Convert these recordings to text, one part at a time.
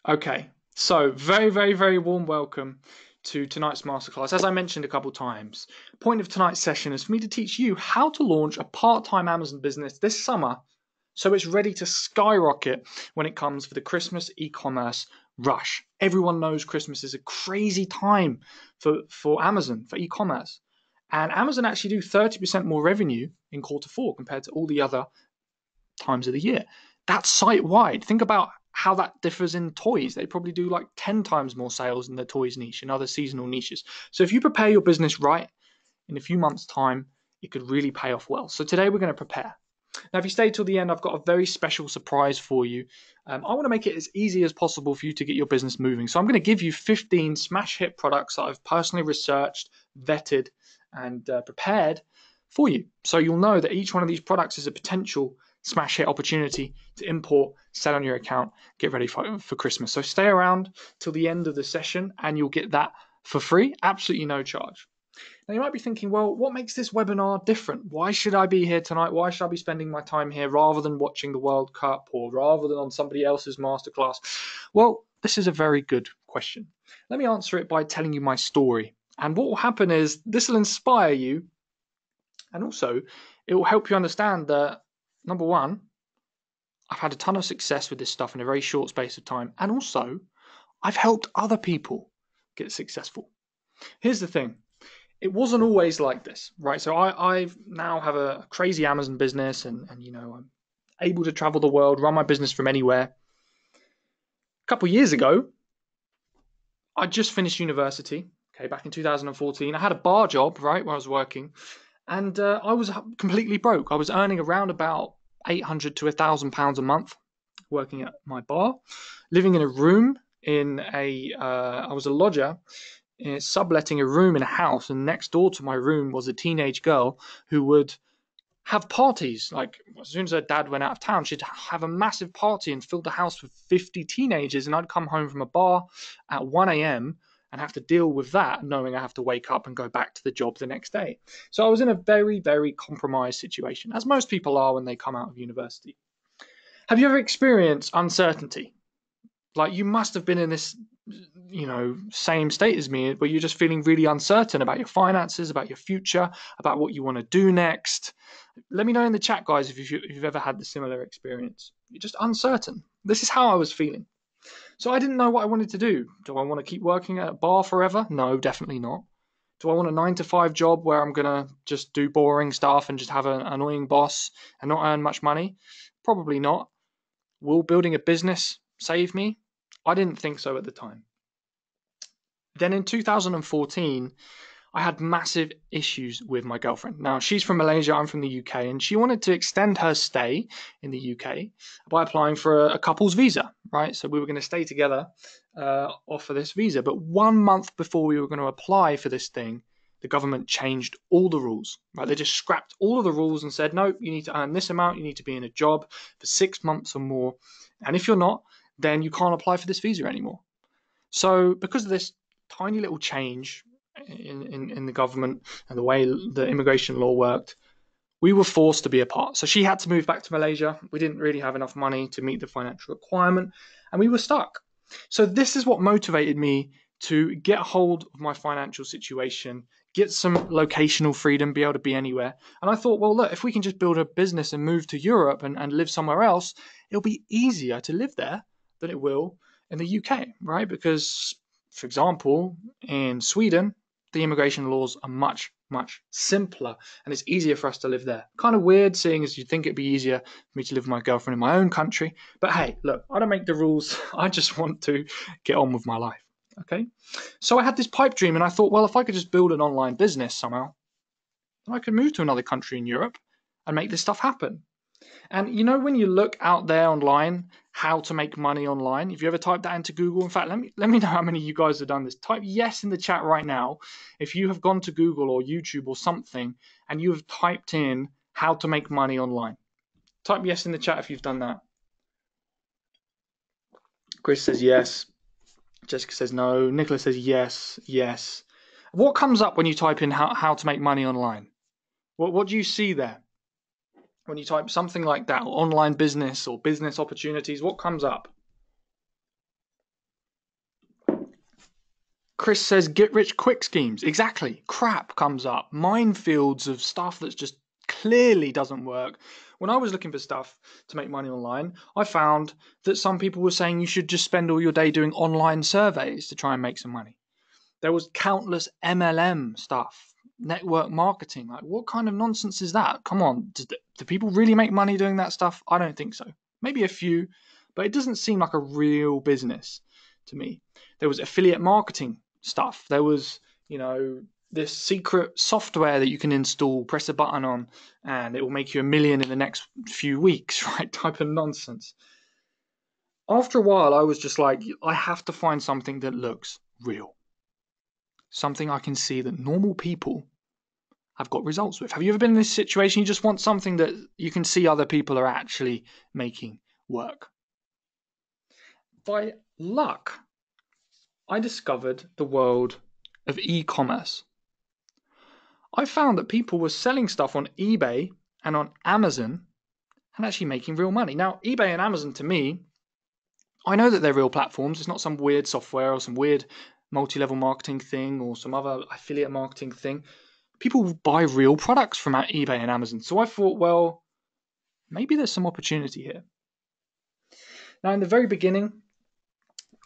Okay, so very, very, very warm welcome to tonight's masterclass. As I mentioned a couple times, the point of tonight's session is for me to teach you how to launch a part-time Amazon business this summer so it's ready to skyrocket when it comes for the Christmas e-commerce rush. Everyone knows Christmas is a crazy time for Amazon, for e-commerce. And Amazon actually do 30% more revenue in quarter four compared to all the other times of the year. That's site wide. Think about how that differs in toys. They probably do like 10 times more sales in the toys niche and other seasonal niches. So if you prepare your business right in a few months' time, it could really pay off well. So today we're going to prepare. Now, if you stay till the end, I've got a very special surprise for you. I want to make it as easy as possible for you to get your business moving. So I'm going to give you 15 smash hit products that I've personally researched, vetted, and prepared for you. So you'll know that each one of these products is a potential smash hit opportunity to import, sell on your account, get ready for Christmas. So stay around till the end of the session and you'll get that for free, absolutely no charge. Now, you might be thinking, well, what makes this webinar different? Why should I be here tonight? Why should I be spending my time here rather than watching the World Cup or rather than on somebody else's masterclass? Well, this is a very good question. Let me answer it by telling you my story. And what will happen is this will inspire you, and also it will help you understand that, number one, I've had a ton of success with this stuff in a very short space of time. And also, I've helped other people get successful. Here's the thing. It wasn't always like this, right? So I now have a crazy Amazon business and I'm able to travel the world, run my business from anywhere. A couple of years ago, I just finished university, okay, back in 2014. I had a bar job, right, where I was working, and I was completely broke. I was earning around about 800 to £1,000 a month working at my bar, living in a room I was a lodger subletting a room in a house, and next door to my room was a teenage girl who would have parties. Like as soon as her dad went out of town, she'd have a massive party and fill the house with 50 teenagers. And I'd come home from a bar at 1 a.m. and have to deal with that, knowing I have to wake up and go back to the job the next day. So I was in a very, very compromised situation, as most people are when they come out of university. Have you ever experienced uncertainty? Like you must have been in this, same state as me, where you're just feeling really uncertain about your finances, about your future, about what you want to do next. Let me know in the chat, guys, if you've ever had the similar experience. You're just uncertain. This is how I was feeling. So I didn't know what I wanted to do. Do I want to keep working at a bar forever? No, definitely not. Do I want a 9 to 5 job where I'm going to just do boring stuff and just have an annoying boss and not earn much money? Probably not. Will building a business save me? I didn't think so at the time. Then in 2014, I had massive issues with my girlfriend. Now, she's from Malaysia, I'm from the UK, and she wanted to extend her stay in the UK by applying for a couple's visa, right? So we were going to stay together off of this visa. But 1 month before we were going to apply for this thing, the government changed all the rules, right? They just scrapped all of the rules and said, no, you need to earn this amount, you need to be in a job for 6 months or more. And if you're not, then you can't apply for this visa anymore. So because of this tiny little change in the government and the way the immigration law worked, we were forced to be apart. So she had to move back to Malaysia. We didn't really have enough money to meet the financial requirement, and we were stuck. So this is what motivated me to get hold of my financial situation, get some locational freedom, be able to be anywhere. And I thought, well, look, if we can just build a business and move to Europe and live somewhere else, it'll be easier to live there than it will in the UK, right? Because, for example, in Sweden, the immigration laws are much, much simpler and it's easier for us to live there. Kind of weird, seeing as you'd think it'd be easier for me to live with my girlfriend in my own country. But hey, look, I don't make the rules. I just want to get on with my life. Okay. So I had this pipe dream and I thought, well, if I could just build an online business somehow, then I could move to another country in Europe and make this stuff happen. And when you look out there online, how to make money online, if you ever type that into Google, in fact, let me know how many of you guys have done this. Type yes in the chat right now if you have gone to Google or YouTube or something and you have typed in how to make money online. Type yes in the chat if you've done that. Chris says yes. Jessica says no. Nicholas says yes, yes. What comes up when you type in how to make money online? What do you see there? When you type something like that, or online business or business opportunities, what comes up? Chris says get rich quick schemes. Exactly. Crap comes up. Minefields of stuff that's just clearly doesn't work. When I was looking for stuff to make money online, I found that some people were saying you should just spend all your day doing online surveys to try and make some money. There was countless MLM stuff, network marketing. Like, what kind of nonsense is that? Come on, do people really make money doing that stuff? I don't think so. Maybe a few, but it doesn't seem like a real business to me. There was affiliate marketing stuff. There was, this secret software that you can install, press a button on, and it will make you $1 million in the next few weeks, right? Type of nonsense. After a while, I was just like, I have to find something that looks real. Something I can see that normal people have got results with. Have you ever been in this situation? You just want something that you can see other people are actually making work. By luck, I discovered the world of e-commerce. I found that people were selling stuff on eBay and on Amazon and actually making real money. Now, eBay and Amazon, to me, I know that they're real platforms. It's not some weird software or some weird multi-level marketing thing or some other affiliate marketing thing. People buy real products from eBay and Amazon. So I thought, well, maybe there's some opportunity here. Now, in the very beginning,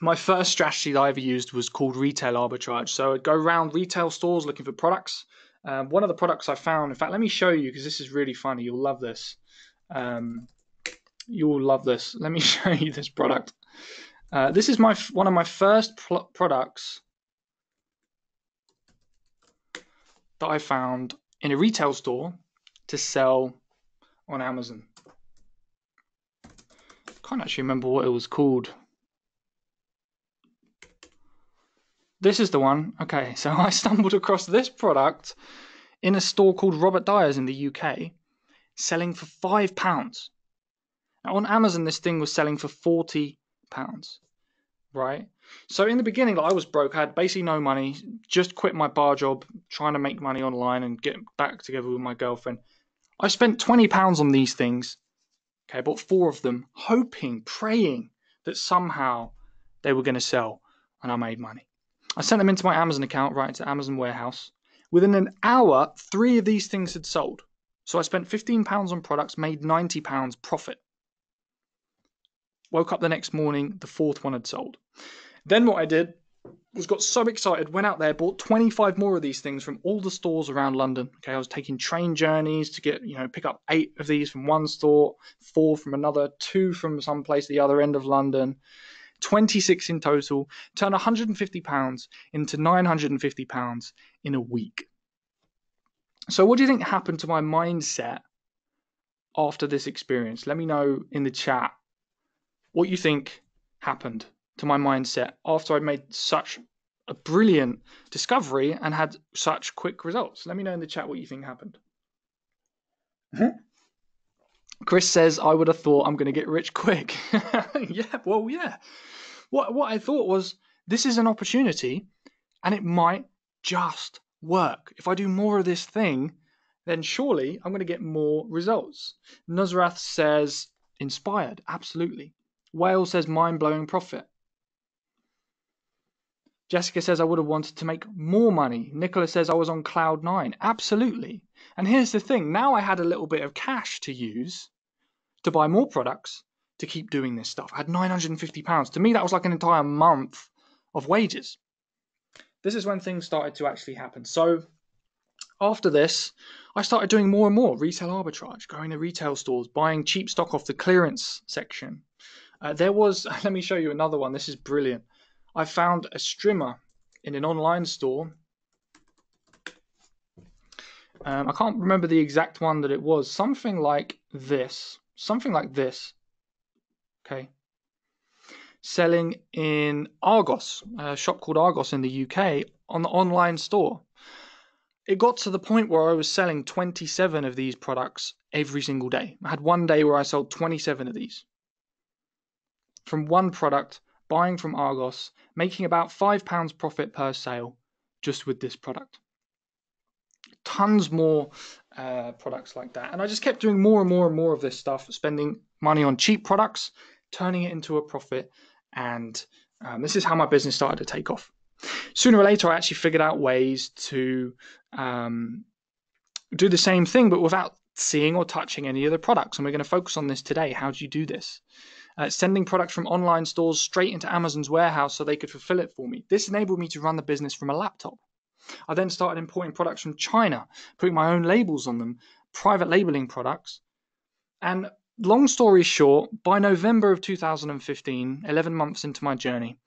my first strategy that I ever used was called retail arbitrage. So I'd go around retail stores looking for products. One of the products I found, in fact, let me show you because this is really funny. You'll love this. You'll love this. Let me show you this product. This is one of my first products that I found in a retail store to sell on Amazon. Can't actually remember what it was called. This is the one. Okay, so I stumbled across this product in a store called Robert Dyer's in the UK, selling for £5. Now, on Amazon, this thing was selling for £40, right? So in the beginning, I was broke. I had basically no money, just quit my bar job, trying to make money online and get back together with my girlfriend. I spent £20 on these things. Okay, I bought 4 of them, hoping, praying that somehow they were going to sell and I made money. I sent them into my Amazon account, right into Amazon warehouse. Within an hour, 3 of these things had sold. So I spent £15 on products, made £90 profit. Woke up the next morning, the 4th one had sold. Then what I did was got so excited, went out there, bought 25 more of these things from all the stores around London. Okay, I was taking train journeys to get, pick up 8 of these from one store, 4 from another, 2 from some place the other end of London. 26 in total, turn £150 into £950 in a week. So what do you think happened to my mindset after this experience? Let me know in the chat what you think happened to my mindset after I made such a brilliant discovery and had such quick results. Let me know in the chat what you think happened. Chris says, I would have thought I'm going to get rich quick. Yeah. What I thought was, this is an opportunity and it might just work. If I do more of this thing, then surely I'm going to get more results. Nusrath says, inspired. Absolutely. Wales says, mind-blowing profit. Jessica says, I would have wanted to make more money. Nicola says, I was on cloud 9. Absolutely. And here's the thing. Now I had a little bit of cash to use to buy more products to keep doing this stuff. I had £950. To me, that was like an entire month of wages. This is when things started to actually happen. So after this, I started doing more and more retail arbitrage, going to retail stores, buying cheap stock off the clearance section. Let me show you another one. This is brilliant. I found a strimmer in an online store. I can't remember the exact one that it was. Something like this. Okay. Selling in Argos, a shop called Argos in the UK, on the online store. It got to the point where I was selling 27 of these products every single day. I had one day where I sold 27 of these. From one product, buying from Argos, making about £5 profit per sale just with this product. Tons more products like that. And I just kept doing more and more and more of this stuff, spending money on cheap products, turning it into a profit. And this is how my business started to take off. Sooner or later, I actually figured out ways to do the same thing, but without seeing or touching any of the products. And we're going to focus on this today. How do you do this? Sending products from online stores straight into Amazon's warehouse so they could fulfill it for me. This enabled me to run the business from a laptop. I then started importing products from China, putting my own labels on them, private labeling products. And long story short, by November of 2015, 11 months into my journey,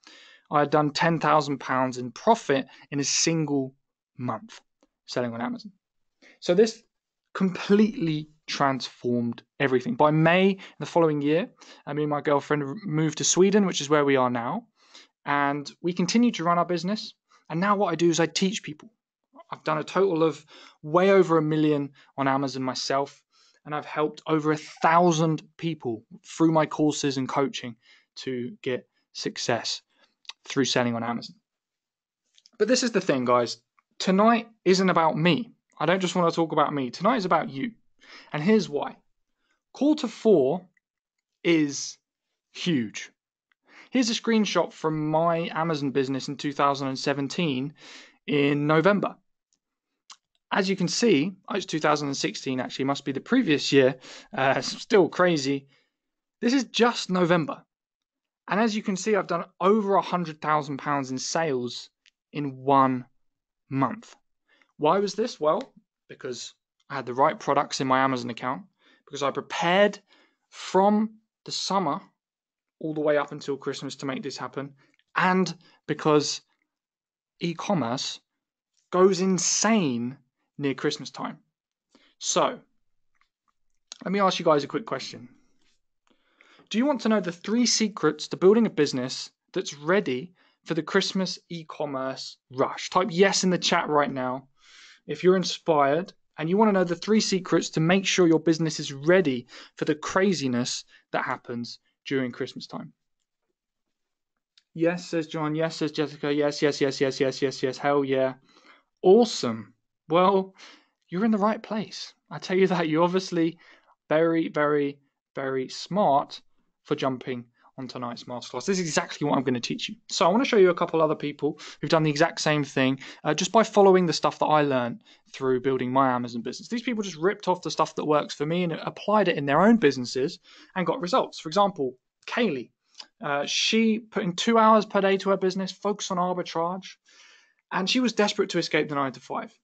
I had done £10,000 in profit in a single month selling on Amazon. So this completely transformed everything. By May the following year, me and my girlfriend moved to Sweden, which is where we are now. And we continue to run our business. And now what I do is I teach people. I've done a total of way over 1 million on Amazon myself. And I've helped over 1,000 people through my courses and coaching to get success through selling on Amazon. But this is the thing, guys. Tonight isn't about me. I don't just want to talk about me. Tonight is about you. And here's why. Q4 is huge. Here's a screenshot from my Amazon business in 2017 in November. As you can see, it's 2016 actually, must be the previous year. Still crazy. This is just November. And as you can see, I've done over £100,000 in sales in 1 month. Why was this? Well, because I had the right products in my Amazon account, because I prepared from the summer all the way up until Christmas to make this happen, and because e-commerce goes insane near Christmas time. So, let me ask you guys a quick question. Do you want to know the 3 secrets to building a business that's ready for the Christmas e-commerce rush? Type yes in the chat right now if you're inspired and you want to know the 3 secrets to make sure your business is ready for the craziness that happens during Christmas time. Yes, says John. Yes, says Jessica. Yes, yes, yes, yes, yes, yes, yes. Hell yeah. Awesome. Well, you're in the right place. I tell you that. You're obviously very, very, very smart for jumping on tonight's masterclass. This is exactly what I'm going to teach you. So I want to show you a couple other people who've done the exact same thing just by following the stuff that I learned through building my Amazon business. These people just ripped off the stuff that works for me and applied it in their own businesses and got results. For example, Kaylee, she put in 2 hours per day to her business, focused on arbitrage, and she was desperate to escape the 9 to 5.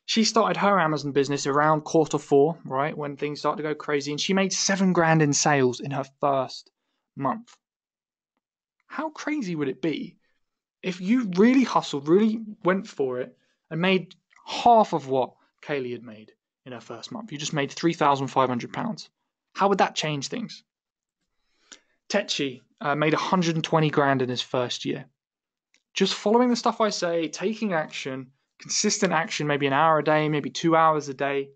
She started her Amazon business around Q4, right, when things started to go crazy, and she made $7,000 in sales in her first month. How crazy would it be if you really hustled, really went for it, and made half of what Kaylee had made in her first month? You just made £3,500. How would that change things? Techi made $120,000 in his first year. Just following the stuff I say, taking action, consistent action, maybe an hour a day, maybe 2 hours a day.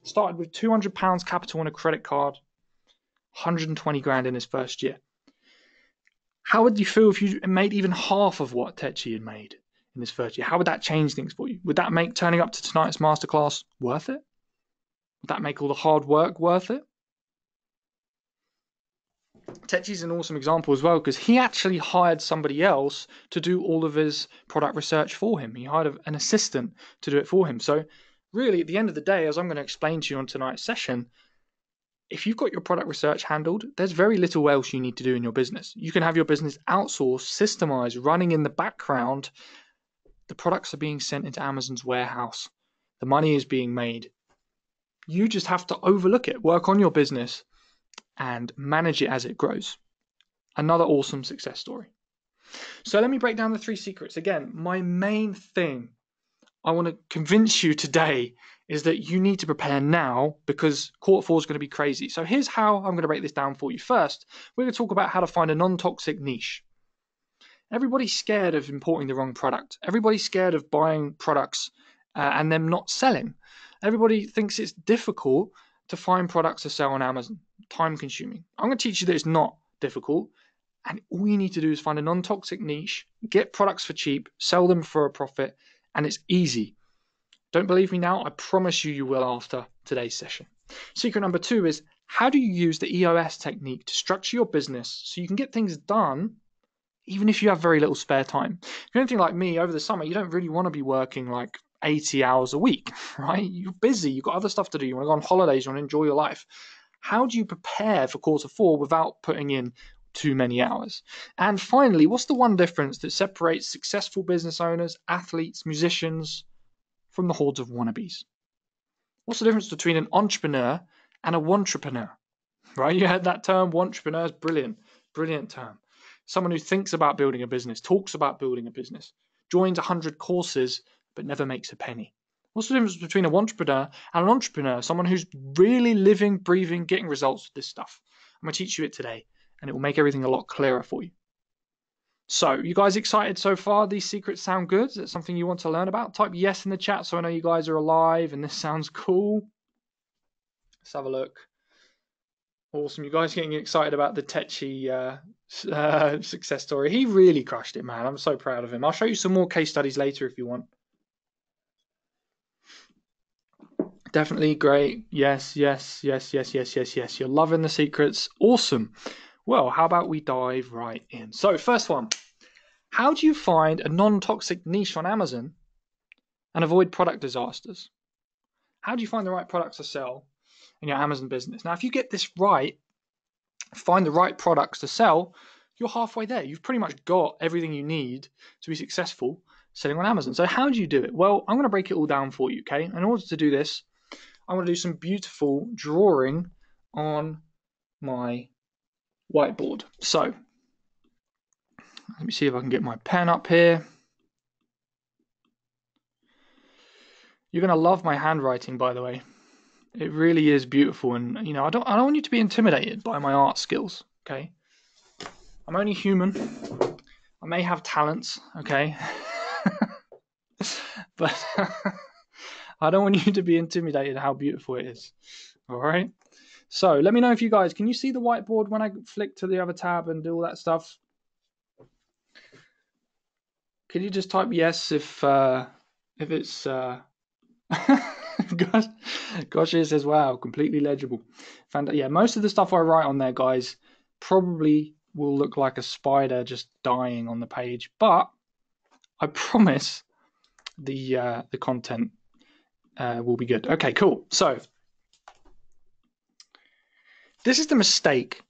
Started with £200 capital on a credit card, $120,000 in his first year. How would you feel if you made even half of what Techi had made in his first year? How would that change things for you? Would that make turning up to tonight's masterclass worth it? Would that make all the hard work worth it? Techi's an awesome example as well because he actually hired somebody else to do all of his product research for him. He hired an assistant to do it for him. So really, at the end of the day, as I'm going to explain to you on tonight's session, if you've got your product research handled, there's very little else you need to do in your business. You can have your business outsourced, systemized, running in the background. The products are being sent into Amazon's warehouse. The money is being made. You just have to overlook it, work on your business, and manage it as it grows. Another awesome success story. So let me break down the 3 secrets. Again, my main thing I want to convince you today is that you need to prepare now because Q4 is going to be crazy. So here's how I'm going to break this down for you. First, we're going to talk about how to find a non-toxic niche. Everybody's scared of importing the wrong product. Everybody's scared of buying products and them not selling. Everybody thinks it's difficult to find products to sell on Amazon. Time consuming. I'm going to teach you that it's not difficult. And all you need to do is find a non-toxic niche, get products for cheap, sell them for a profit, and it's easy. Don't believe me now? I promise you will after today's session. Secret number 2 is how do you use the EOS technique to structure your business so you can get things done even if you have very little spare time. If you're anything like me over the summer, you don't really want to be working like 80 hours a week, right? You're busy, you've got other stuff to do, you want to go on holidays, you want to enjoy your life. How do you prepare for quarter 4 without putting in too many hours? And finally, what's the one difference that separates successful business owners, athletes, musicians from the hordes of wannabes? What's the difference between an entrepreneur and a wantrepreneur? Right? You heard that term, wantrepreneur is brilliant. Brilliant term. Someone who thinks about building a business, talks about building a business, joins 100 courses, but never makes a penny. What's the difference between a wantrepreneur and an entrepreneur? Someone who's really living, breathing, getting results with this stuff. I'm going to teach you it today, and it will make everything a lot clearer for you. So, you guys excited so far? These secrets sound good? Is that something you want to learn about? Type yes in the chat so I know you guys are alive and this sounds cool. Let's have a look. Awesome. You guys getting excited about the Techi success story? He really crushed it, man. I'm so proud of him. I'll show you some more case studies later if you want. Definitely great. Yes, yes, yes, yes, yes, yes, yes. You're loving the secrets. Awesome. Well, how about we dive right in? So, first one. How do you find a non-toxic niche on Amazon and avoid product disasters? How do you find the right products to sell in your Amazon business? Now, if you get this right, find the right products to sell, you're halfway there. You've pretty much got everything you need to be successful selling on Amazon. So how do you do it? Well, I'm going to break it all down for you, okay? In order to do this, I'm going to do some beautiful drawing on my whiteboard. So let me see if I can get my pen up here. You're going to love my handwriting, by the way. It really is beautiful, and I don't want you to be intimidated by my art skills, okay? I'm only human. I may have talents, okay? But I don't want you to be intimidated how beautiful it is. All right? So let me know if you guys, can you see the whiteboard when I flick to the other tab and do all that stuff? Can you just type yes if it's gosh, it says wow, completely legible. Yeah, most of the stuff I write on there, guys, probably will look like a spider just dying on the page, but I promise the content will be good. Okay, cool. So this is the mistake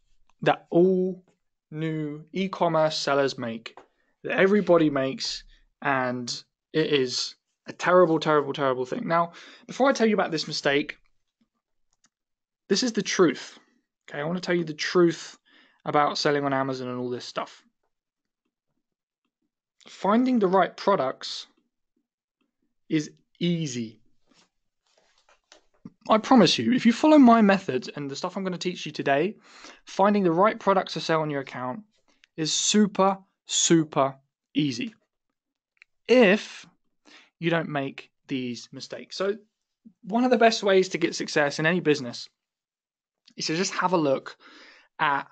that all new e-commerce sellers make, that everybody makes, and it is a terrible, terrible, terrible thing. Now, before I tell you about this mistake, this is the truth. Okay, I want to tell you the truth about selling on Amazon and all this stuff. Finding the right products is easy. I promise you, if you follow my methods and the stuff I'm going to teach you today, finding the right products to sell on your account is super, super easy if you don't make these mistakes. So one of the best ways to get success in any business is to just have a look at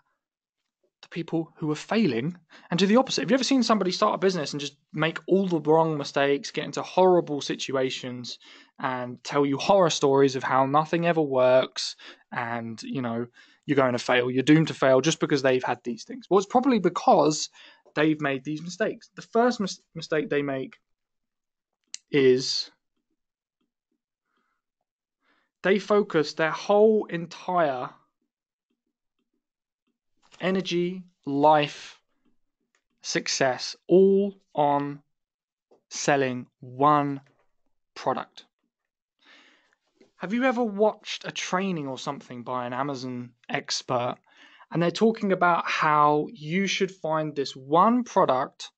the people who are failing and do the opposite. Have you ever seen somebody start a business and just make all the wrong mistakes, get into horrible situations, and tell you horror stories of how nothing ever works and, you're going to fail, you're doomed to fail just because they've had these things? Well, it's probably because they've made these mistakes. The first mistake they make is they focus their whole entire energy, life, success all on selling one product. Have you ever watched a training or something by an Amazon expert and they're talking about how you should find this one product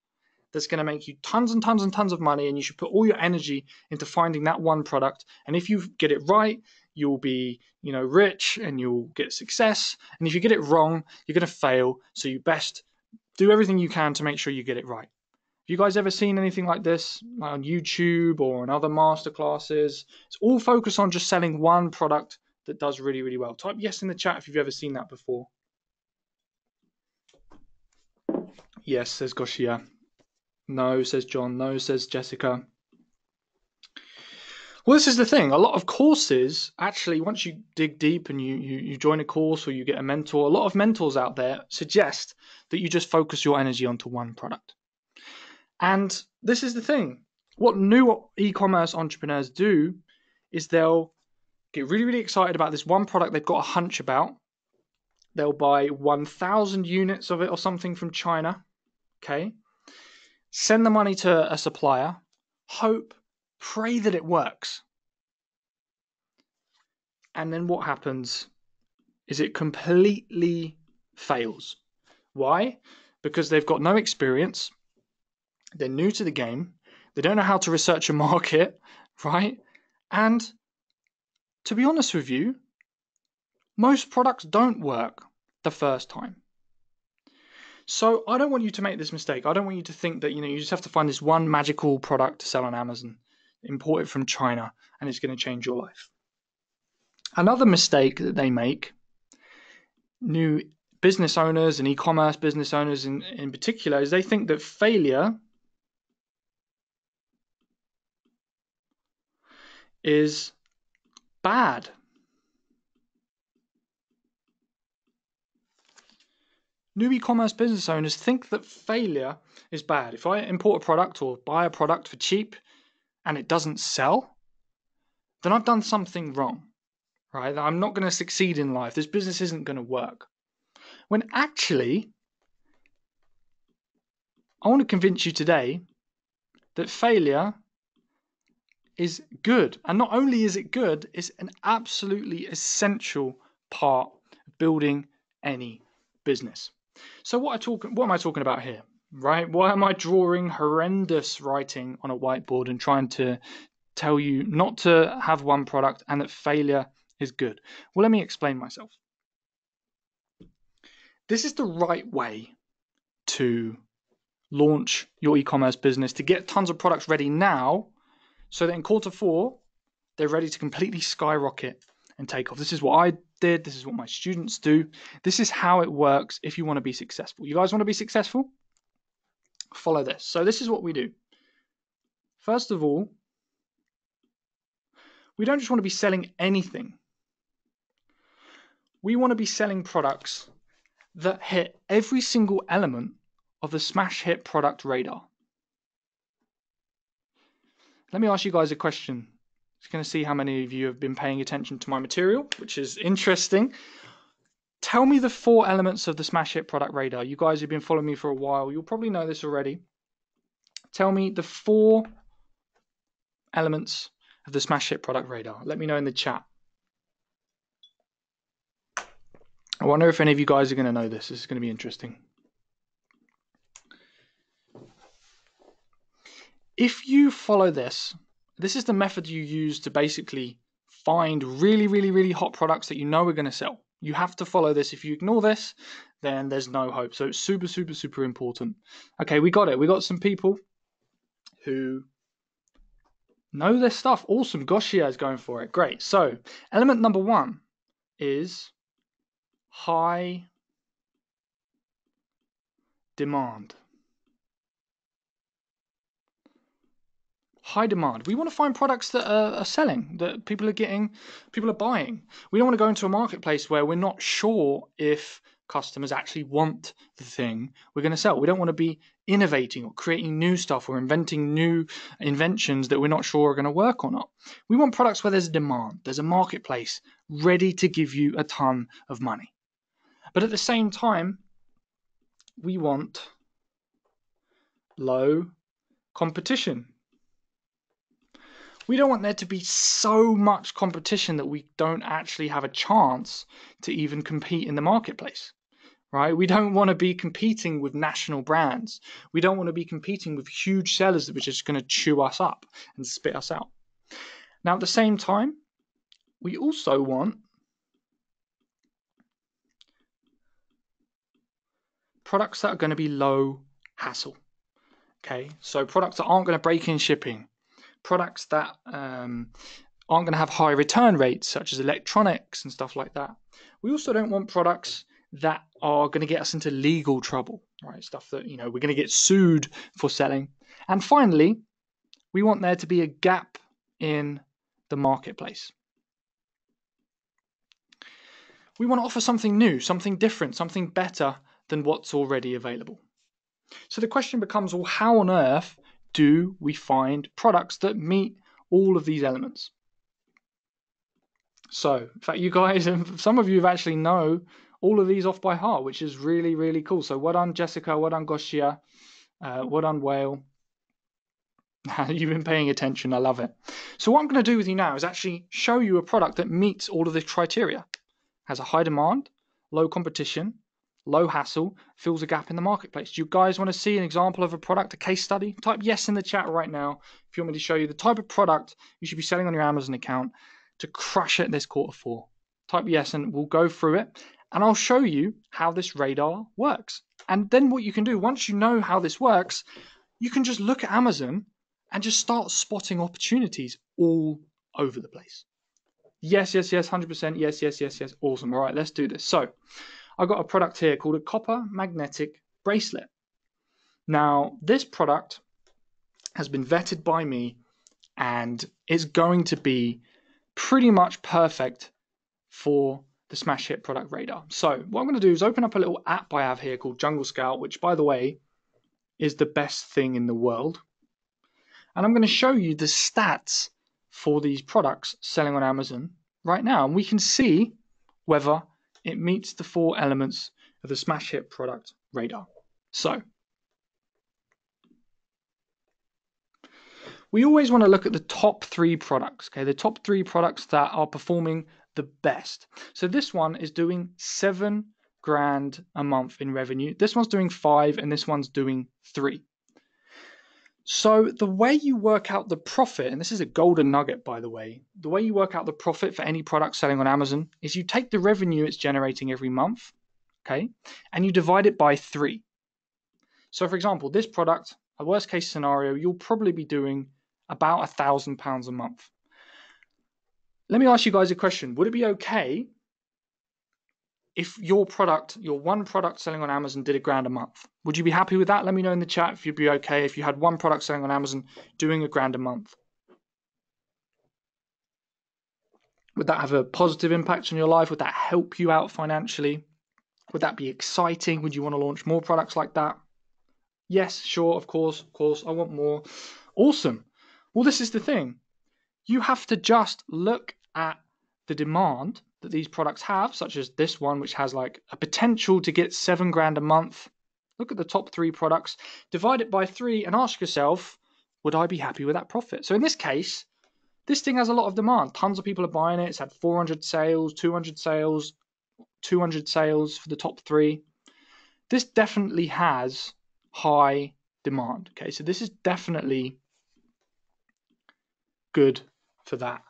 that's going to make you tons and tons and tons of money, and you should put all your energy into finding that one product, and if you get it right, you'll be rich and you'll get success, and if you get it wrong, you're going to fail, so you best do everything you can to make sure you get it right. Have you guys ever seen anything like this on YouTube or in other masterclasses? It's all focused on just selling one product that does really, really well. Type yes in the chat if you've ever seen that before. Yes, says Goshia. No, says John. No, says Jessica. Well, this is the thing. A lot of courses, actually, once you dig deep and you join a course or you get a mentor, a lot of mentors out there suggest that you just focus your energy onto one product. And this is the thing. What new e-commerce entrepreneurs do is they'll get really, really excited about this one product they've got a hunch about. They'll buy 1,000 units of it or something from China, okay? Send the money to a supplier, hope, pray that it works. And then what happens is it completely fails. Why? Because they've got no experience. They're new to the game. They don't know how to research a market, right? And to be honest with you, most products don't work the first time. So I don't want you to make this mistake. I don't want you to think that, you just have to find this one magical product to sell on Amazon, import it from China, and it's going to change your life. Another mistake that they make, new business owners and e-commerce business owners in particular, is they think that failure is bad. New e-commerce business owners think that failure is bad. If I import a product or buy a product for cheap and it doesn't sell, then I've done something wrong, right? I'm not going to succeed in life. This business isn't going to work. When actually, I want to convince you today that failure is good. And not only is it good, it's an absolutely essential part of building any business. So what am I talking about here, right? Why am I drawing horrendous writing on a whiteboard and trying to tell you not to have one product and that failure is good? Well, let me explain myself. This is the right way to launch your e-commerce business, to get tons of products ready now so that in Q4, they're ready to completely skyrocket and take off. This is what I did. This is what my students do. This is how it works if you want to be successful. You guys want to be successful? Follow this. So this is what we do. First of all, we don't just want to be selling anything. We want to be selling products that hit every single element of the smash hit product radar. Let me ask you guys a question. Just going to see how many of you have been paying attention to my material, which is interesting. Tell me the 4 elements of the smash hit product radar. You guys who've been following me for a while, you'll probably know this already. Tell me the 4 elements of the smash hit product radar. Let me know in the chat. I wonder if any of you guys are going to know this. This is going to be interesting. If you follow this, this is the method you use to basically find really, really, really hot products that you know are going to sell. You have to follow this. If you ignore this, then there's no hope. So it's super, super, super important. Okay, we got it. We got some people who know their stuff. Awesome. Goshia is going for it. Great. So element number 1 is high demand. High demand. We want to find products that are selling, that people are buying. We don't want to go into a marketplace where we're not sure if customers actually want the thing we're going to sell. We don't want to be innovating or creating new stuff or inventing new inventions that we're not sure are going to work or not. We want products where there's a demand, there's a marketplace ready to give you a ton of money. But at the same time, we want low competition. We don't want there to be so much competition that we don't actually have a chance to even compete in the marketplace, right? We don't want to be competing with national brands. We don't want to be competing with huge sellers that are just going to chew us up and spit us out. Now, at the same time, we also want products that are going to be low hassle. Okay, so products that aren't going to break in shipping. Products that aren't going to have high return rates, such as electronics and stuff like that. We also don't want products that are going to get us into legal trouble, right? Stuff that, we're going to get sued for selling. And finally, we want there to be a gap in the marketplace. We want to offer something new, something different, something better than what's already available. So the question becomes, well, how on earth do we find products that meet all of these elements? So, in fact, you guys, and some of you actually know all of these off by heart, which is really, really cool. So well done, Jessica, well done, Goshia, well done, Whale. You've been paying attention, I love it. So what I'm going to do with you now is actually show you a product that meets all of this criteria. Has a high demand, low competition, low hassle, fills a gap in the marketplace. Do you guys want to see an example of a product, a case study? Type yes in the chat right now if you want me to show you the type of product you should be selling on your Amazon account to crush it this Q4. Type yes and we'll go through it and I'll show you how this radar works. And then what you can do, once you know how this works, you can just look at Amazon and just start spotting opportunities all over the place. Yes, 100%. Yes. Awesome. All right, let's do this. So I've got a product here called a copper magnetic bracelet. Now, this product has been vetted by me and is going to be pretty much perfect for the smash hit product radar. So what I'm going to do is open up a little app I have here called Jungle Scout, which, by the way, is the best thing in the world. And I'm going to show you the stats for these products selling on Amazon right now. And we can see whether it meets the 4 elements of the smash hit product radar. So we always want to look at the top 3 products, okay? The top 3 products that are performing the best. So this one is doing $7 grand a month in revenue. This one's doing 5 and this one's doing 3. So the way you work out the profit, and this is a golden nugget, by the way, the way you work out the profit for any product selling on Amazon is you take the revenue it's generating every month, okay, and you divide it by 3. So for example, this product, a worst case scenario, you'll probably be doing about £1,000 a month. Let me ask you guys a question. Would it be okay if your one product selling on Amazon did £1 grand a month? Would you be happy with that? Let me know in the chat if you'd be okay if you had one product selling on Amazon doing £1 grand a month. Would that have a positive impact on your life? Would that help you out financially? Would that be exciting? Would you want to launch more products like that? Yes, sure, of course, I want more. Awesome. Well, this is the thing. You have to just look at the demand that these products have, such as this one, which has like a potential to get £7 grand a month. Look at the top 3 products, divide it by 3 and ask yourself, would I be happy with that profit? So in this case, this thing has a lot of demand. Tons of people are buying it. It's had 400 sales, 200 sales, 200 sales for the top 3. This definitely has high demand. Okay, so this is definitely good for that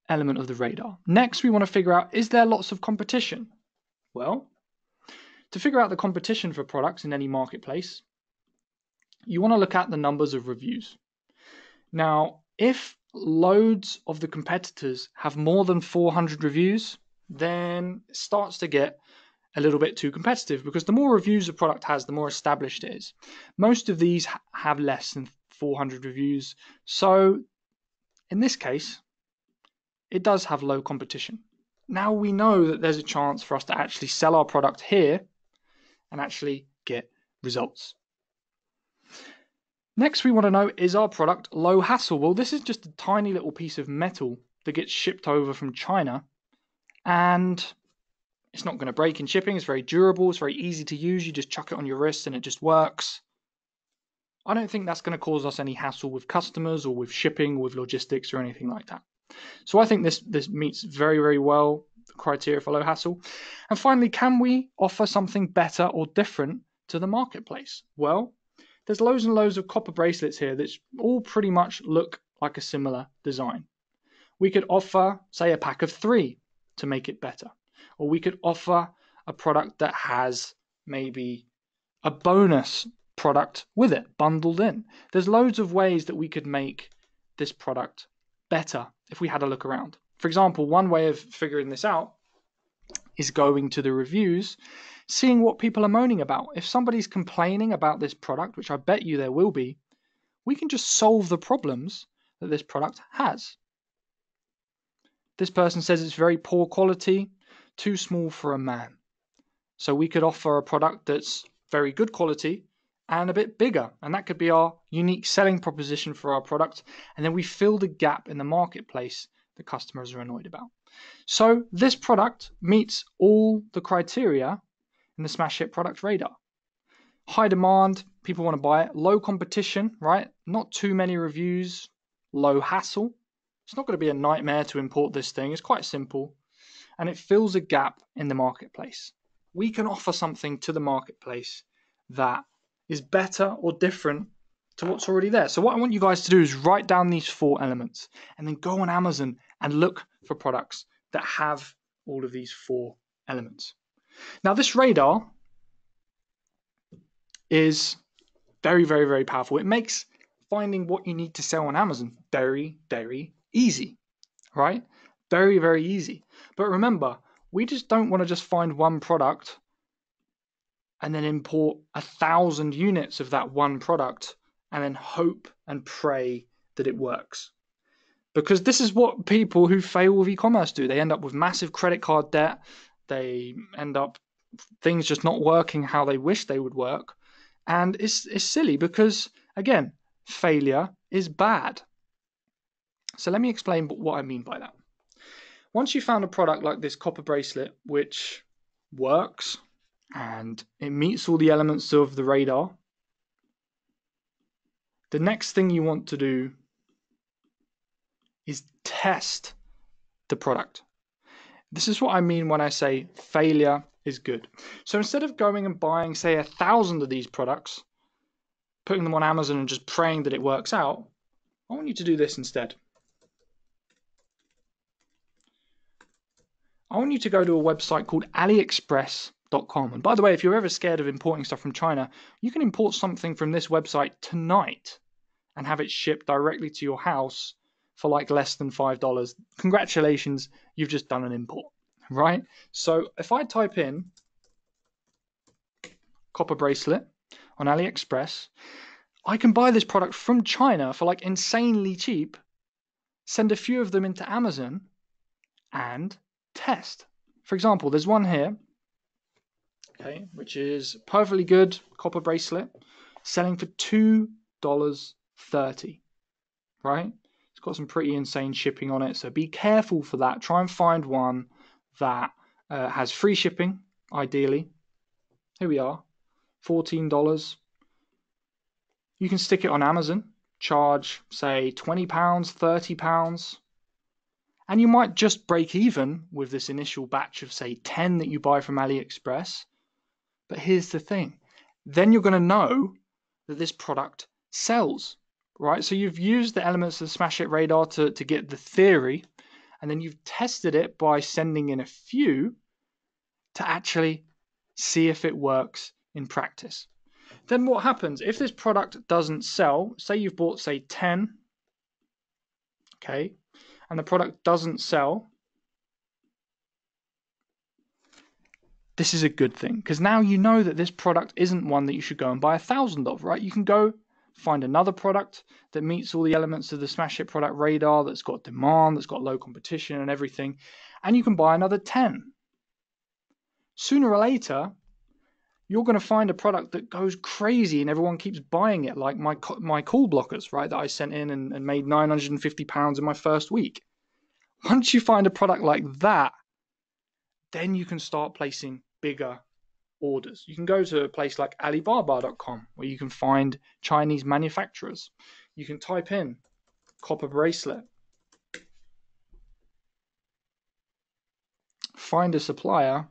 element of the radar. Next, we want to figure out, is there lots of competition? Well, to figure out the competition for products in any marketplace, you want to look at the numbers of reviews. Now, if loads of the competitors have more than 400 reviews, then it starts to get a little bit too competitive because the more reviews a product has, the more established it is. Most of these have less than 400 reviews. So in this case, it does have low competition. Now we know that there's a chance for us to actually sell our product here and actually get results. Next, we want to know, is our product low hassle? Well, this is just a tiny little piece of metal that gets shipped over from China, and it's not going to break in shipping. It's very durable. It's very easy to use. You just chuck it on your wrist and it just works. I don't think that's going to cause us any hassle with customers or with shipping or with logistics or anything like that. So I think this meets very, very well the criteria for low hassle. And finally, can we offer something better or different to the marketplace? Well, there's loads and loads of copper bracelets here that all pretty much look like a similar design. We could offer, say, a pack of 3 to make it better. Or we could offer a product that has maybe a bonus product with it, bundled in. There's loads of ways that we could make this product better if we had a look around. For example, one way of figuring this out is going to the reviews, seeing what people are moaning about. If somebody's complaining about this product, which I bet you there will be, we can just solve the problems that this product has. This person says it's very poor quality, too small for a man. So we could offer a product that's very good quality and a bit bigger. And that could be our unique selling proposition for our product. And then we fill the gap in the marketplace that customers are annoyed about. So this product meets all the criteria in the smash hit product radar. High demand, people want to buy it. Low competition, right? Not too many reviews. Low hassle. It's not going to be a nightmare to import this thing. It's quite simple. And it fills a gap in the marketplace. We can offer something to the marketplace that is better or different to what's already there. So what I want you guys to do is write down these 4 elements and then go on Amazon and look for products that have all of these 4 elements. Now this radar is very, very, very powerful. It makes finding what you need to sell on Amazon very, very easy, right? Very, very easy. But remember, we just don't want to just find one product and then import 1,000 units of that one product and then hope and pray that it works. Because this is what people who fail with e-commerce do. They end up with massive credit card debt. They end up things just not working how they wish they would work. And it's silly because, again, failure is bad. So let me explain what I mean by that. Once you found a product like this copper bracelet, which works and it meets all the elements of the radar, the next thing you want to do is test the product. This is what I mean when I say failure is good. So instead of going and buying, say, 1,000 of these products, putting them on Amazon and just praying that it works out, I want you to do this instead. I want you to go to a website called AliExpress.com. And by the way, if you're ever scared of importing stuff from China, you can import something from this website tonight and have it shipped directly to your house for like less than $5. Congratulations, you've just done an import, right? So if I type in copper bracelet on AliExpress, I can buy this product from China for like insanely cheap, send a few of them into Amazon and test. For example, there's one here, okay, which is perfectly good copper bracelet, selling for $2.30, right? It's got some pretty insane shipping on it, so be careful for that. Try and find one that has free shipping, ideally. Here we are, $14. You can stick it on Amazon, charge, say, £20, £30, and you might just break even with this initial batch of, say, 10 that you buy from AliExpress. But here's the thing. Then you're going to know that this product sells, right? So you've used the elements of the Smash Hit Radar to get the theory, and then you've tested it by sending in a few to actually see if it works in practice. Then what happens if this product doesn't sell? Say you've bought, say, 10, okay, and the product doesn't sell. This is a good thing because now you know that this product isn't one that you should go and buy 1,000 of, right? You can go find another product that meets all the elements of the Smash Hit product radar, that's got demand, that's got low competition and everything, and you can buy another 10. Sooner or later, you're going to find a product that goes crazy and everyone keeps buying it, like my call blockers, right, that I sent in and made £950 in my first week. Once you find a product like that, then you can start placing bigger orders. You can go to a place like Alibaba.com where you can find Chinese manufacturers. You can type in copper bracelet, find a supplier,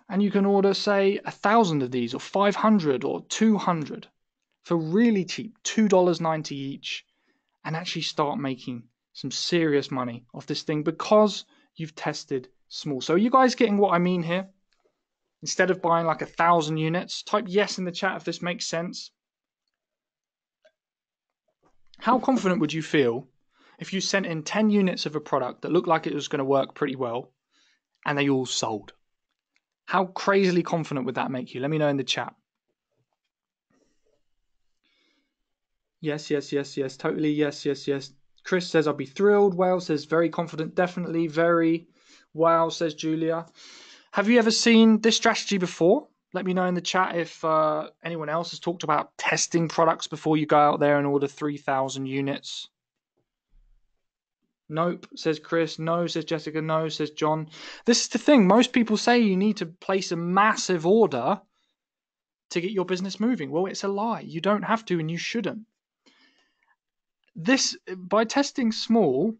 and you can order, say, 1,000 of these or 500 or 200 for really cheap, $2.90 each, and actually start making some serious money off this thing because you've tested small. So are you guys getting what I mean here? Instead of buying like 1,000 units, type yes in the chat if this makes sense. How confident would you feel if you sent in 10 units of a product that looked like it was going to work pretty well and they all sold? How crazily confident would that make you? Let me know in the chat. Yes, yes, yes, yes. Totally. Yes, yes, yes. Chris says, I'll be thrilled. Wow says, very confident. Definitely. Very. Wow says Julia. Have you ever seen this strategy before? Let me know in the chat if anyone else has talked about testing products before you go out there and order 3,000 units. Nope, says Chris. No, says Jessica. No, says John. This is the thing. Most people say you need to place a massive order to get your business moving. Well, it's a lie. You don't have to, and you shouldn't. This, by testing small,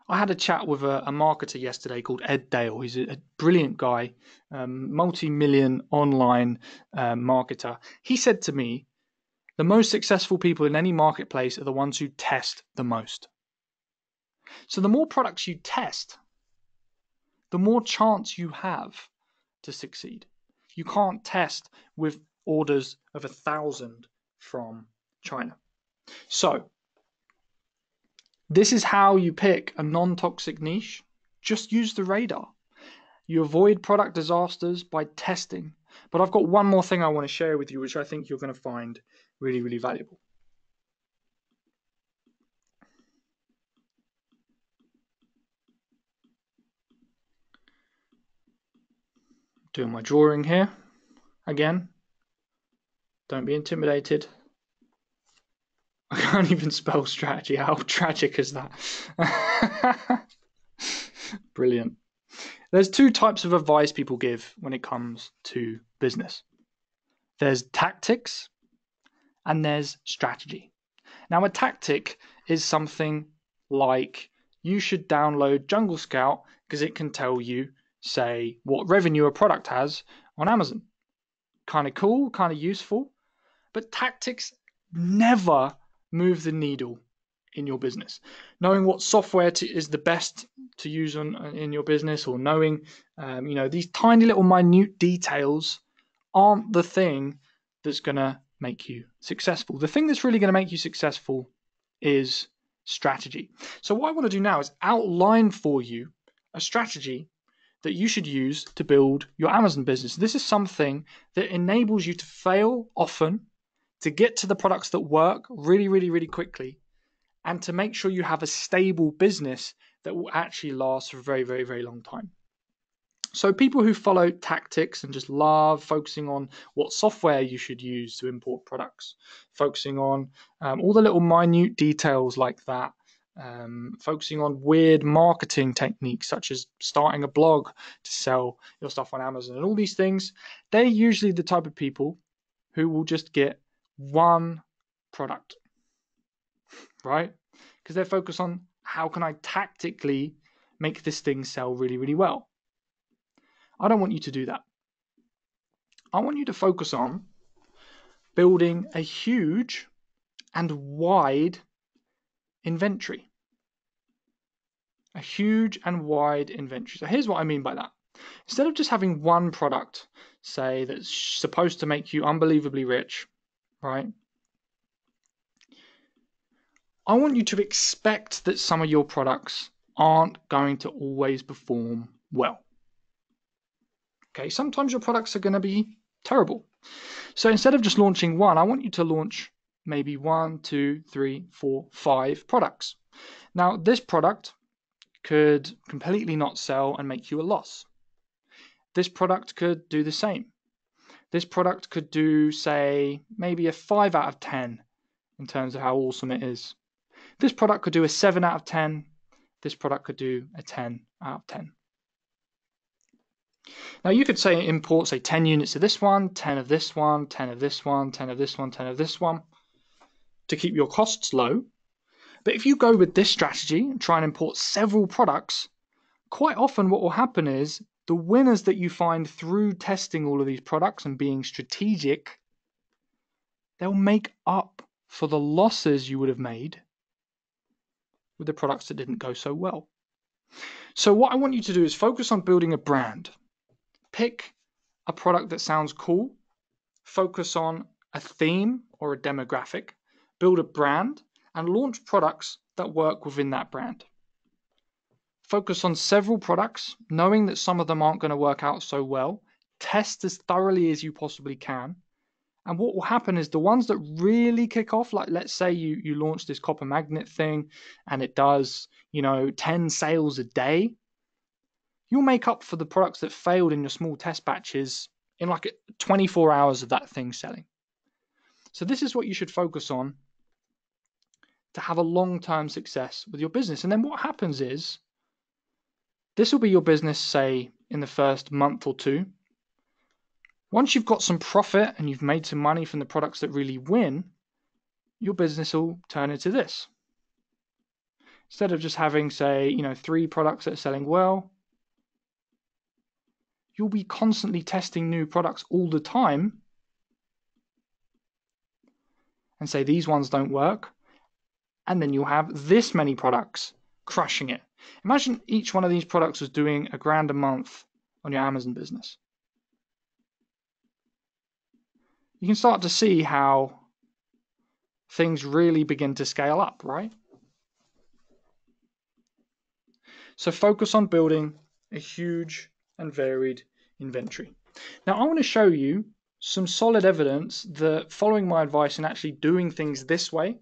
I had a chat with a marketer yesterday called Ed Dale. He's a brilliant guy, multi-million online marketer. He said to me, the most successful people in any marketplace are the ones who test the most. So the more products you test, the more chance you have to succeed. You can't test with orders of 1,000 from China. So this is how you pick a non-toxic niche. Just use the radar. You avoid product disasters by testing. But I've got one more thing I want to share with you, which I think you're going to find really, really valuable. Doing my drawing here. Again, don't be intimidated. I can't even spell strategy. How tragic is that? Brilliant. There's two types of advice people give when it comes to business. There's tactics and there's strategy. Now, a tactic is something like you should download Jungle Scout because it can tell you, say, what revenue a product has on Amazon. Kind of cool, kind of useful. But tactics never move the needle in your business. Knowing what software is the best to use in your business, or knowing these tiny little minute details aren't the thing that's going to make you successful. The thing that's really going to make you successful is strategy. So what I want to do now is outline for you a strategy that you should use to build your Amazon business. This is something that enables you to fail often, to get to the products that work really, really, really quickly, and to make sure you have a stable business that will actually last for a very, very, very long time. So people who follow tactics and just love focusing on what software you should use to import products, focusing on all the little minute details like that, focusing on weird marketing techniques such as starting a blog to sell your stuff on Amazon and all these things, they're usually the type of people who will just get one product, right? Because they're focused on how can I tactically make this thing sell really, really well. I don't want you to do that. I want you to focus on building a huge and wide inventory. A huge and wide inventory. So here's what I mean by that. Instead of just having one product, say, that's supposed to make you unbelievably rich, right? I want you to expect that some of your products aren't going to always perform well. Okay, sometimes your products are going to be terrible. So instead of just launching one, I want you to launch maybe 1, 2, 3, 4, 5 products. Now, this product could completely not sell and make you a loss. This product could do the same. This product could do, say, maybe a 5 out of 10 in terms of how awesome it is. This product could do a 7 out of 10. This product could do a 10 out of 10. Now you could say import, say 10 units of this one, 10 of this one, 10 of this one, 10 of this one, 10 of this one to keep your costs low. But if you go with this strategy and try and import several products, quite often what will happen is the winners that you find through testing all of these products and being strategic, they'll make up for the losses you would have made with the products that didn't go so well. So what I want you to do is focus on building a brand. Pick a product that sounds cool, focus on a theme or a demographic, build a brand, and launch products that work within that brand. Focus on several products, knowing that some of them aren't going to work out so well. Test as thoroughly as you possibly can, And what will happen is the ones that really kick off, like let's say you launch this copper magnet thing and it does, 10 sales a day, you'll make up for the products that failed in your small test batches in like 24 hours of that thing selling. So this is what you should focus on to have a long-term success with your business. And then what happens is, this will be your business, say, in the first month or two. Once you've got some profit and you've made some money from the products that really win, your business will turn into this. Instead of just having, say, 3 products that are selling well, you'll be constantly testing new products all the time and say these ones don't work. And then you'll have this many products crushing it. Imagine each one of these products was doing $1,000 a month on your Amazon business. You can start to see how things really begin to scale up, right? So focus on building a huge and varied inventory. Now I want to show you some solid evidence that following my advice and actually doing things this way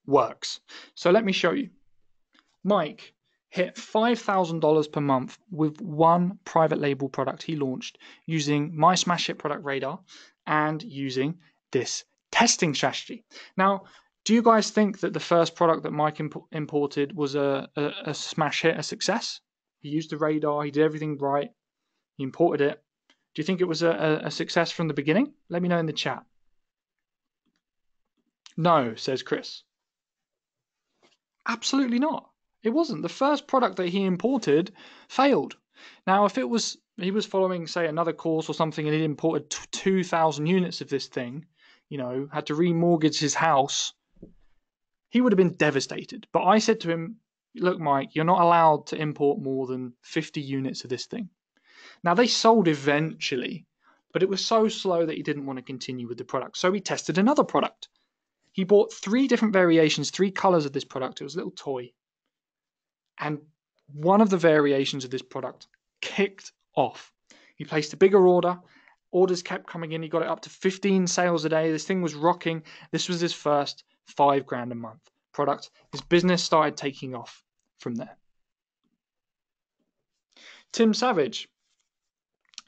works. So let me show you. Mike hit $5,000 per month with one private label product he launched using my smash hit product radar and using this testing strategy. Now, do you guys think that the first product that Mike imported was a smash hit, a success? He used the radar, he did everything right, he imported it. Do you think it was a success from the beginning? Let me know in the chat. No, says Chris. Absolutely not. It wasn't. The first product that he imported failed. Now, if he was following, say, another course or something and he imported 2,000 units of this thing, had to remortgage his house, he would have been devastated. But I said to him, look, Mike, you're not allowed to import more than 50 units of this thing. Now, they sold eventually, but it was so slow that he didn't want to continue with the product. So he tested another product. He bought 3 different variations, 3 colors of this product. It was a little toy. And one of the variations of this product kicked off. He placed a bigger order. Orders kept coming in. He got it up to 15 sales a day. This thing was rocking. This was his first $5,000 a month product. His business started taking off from there. Tim Savage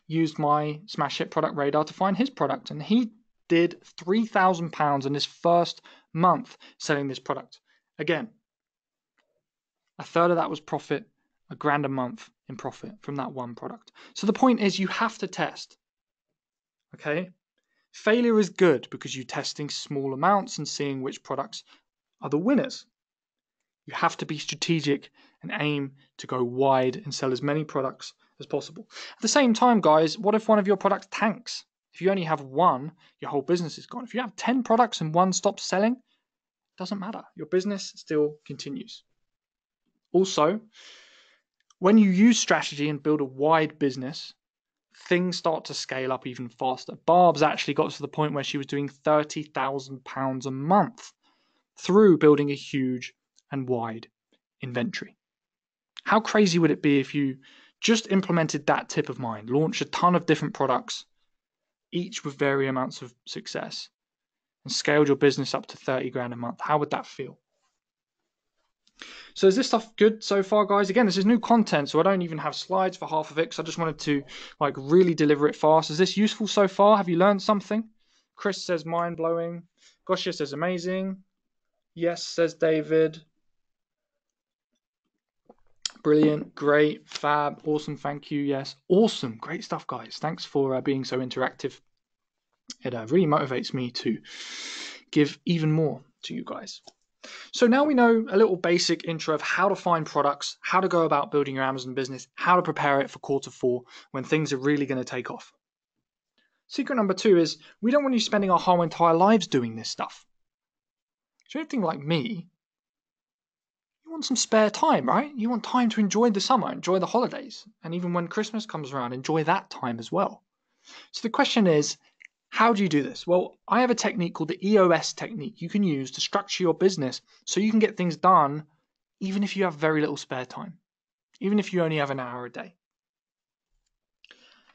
used my smash hit product radar to find his product, and he did £3,000 in his first month selling this product. Again, a third of that was profit, $1,000 a month in profit from that one product. So the point is, you have to test. Okay? Failure is good because you're testing small amounts and seeing which products are the winners. You have to be strategic and aim to go wide and sell as many products as possible. At the same time, guys, what if one of your products tanks? If you only have one, your whole business is gone. If you have 10 products and one stops selling, it doesn't matter. Your business still continues. Also, when you use strategy and build a wide business, things start to scale up even faster. Barb's actually got to the point where she was doing £30,000 a month through building a huge and wide inventory. How crazy would it be if you just implemented that tip of mine, launched a ton of different products, each with varying amounts of success, and scaled your business up to $30,000 a month? How would that feel? So is this stuff good so far, guys? Again, this is new content, so I don't even have slides for half of it, because I just wanted to really deliver it fast. Is this useful so far? Have you learned something? Chris says mind-blowing. Goshia says amazing. Yes, says David. Brilliant, great, fab, awesome, thank you, yes. Awesome, great stuff, guys. Thanks for being so interactive. It really motivates me to give even more to you guys. So now we know a little basic intro of how to find products, how to go about building your Amazon business, how to prepare it for Q4 when things are really going to take off. Secret number 2 is we don't want you spending our whole entire lives doing this stuff. If you're anything like me, you want some spare time, right? You want time to enjoy the summer, enjoy the holidays, and even when Christmas comes around, enjoy that time as well. So the question is, how do you do this? Well, I have a technique called the EOS technique you can use to structure your business so you can get things done even if you have very little spare time, even if you only have an hour a day.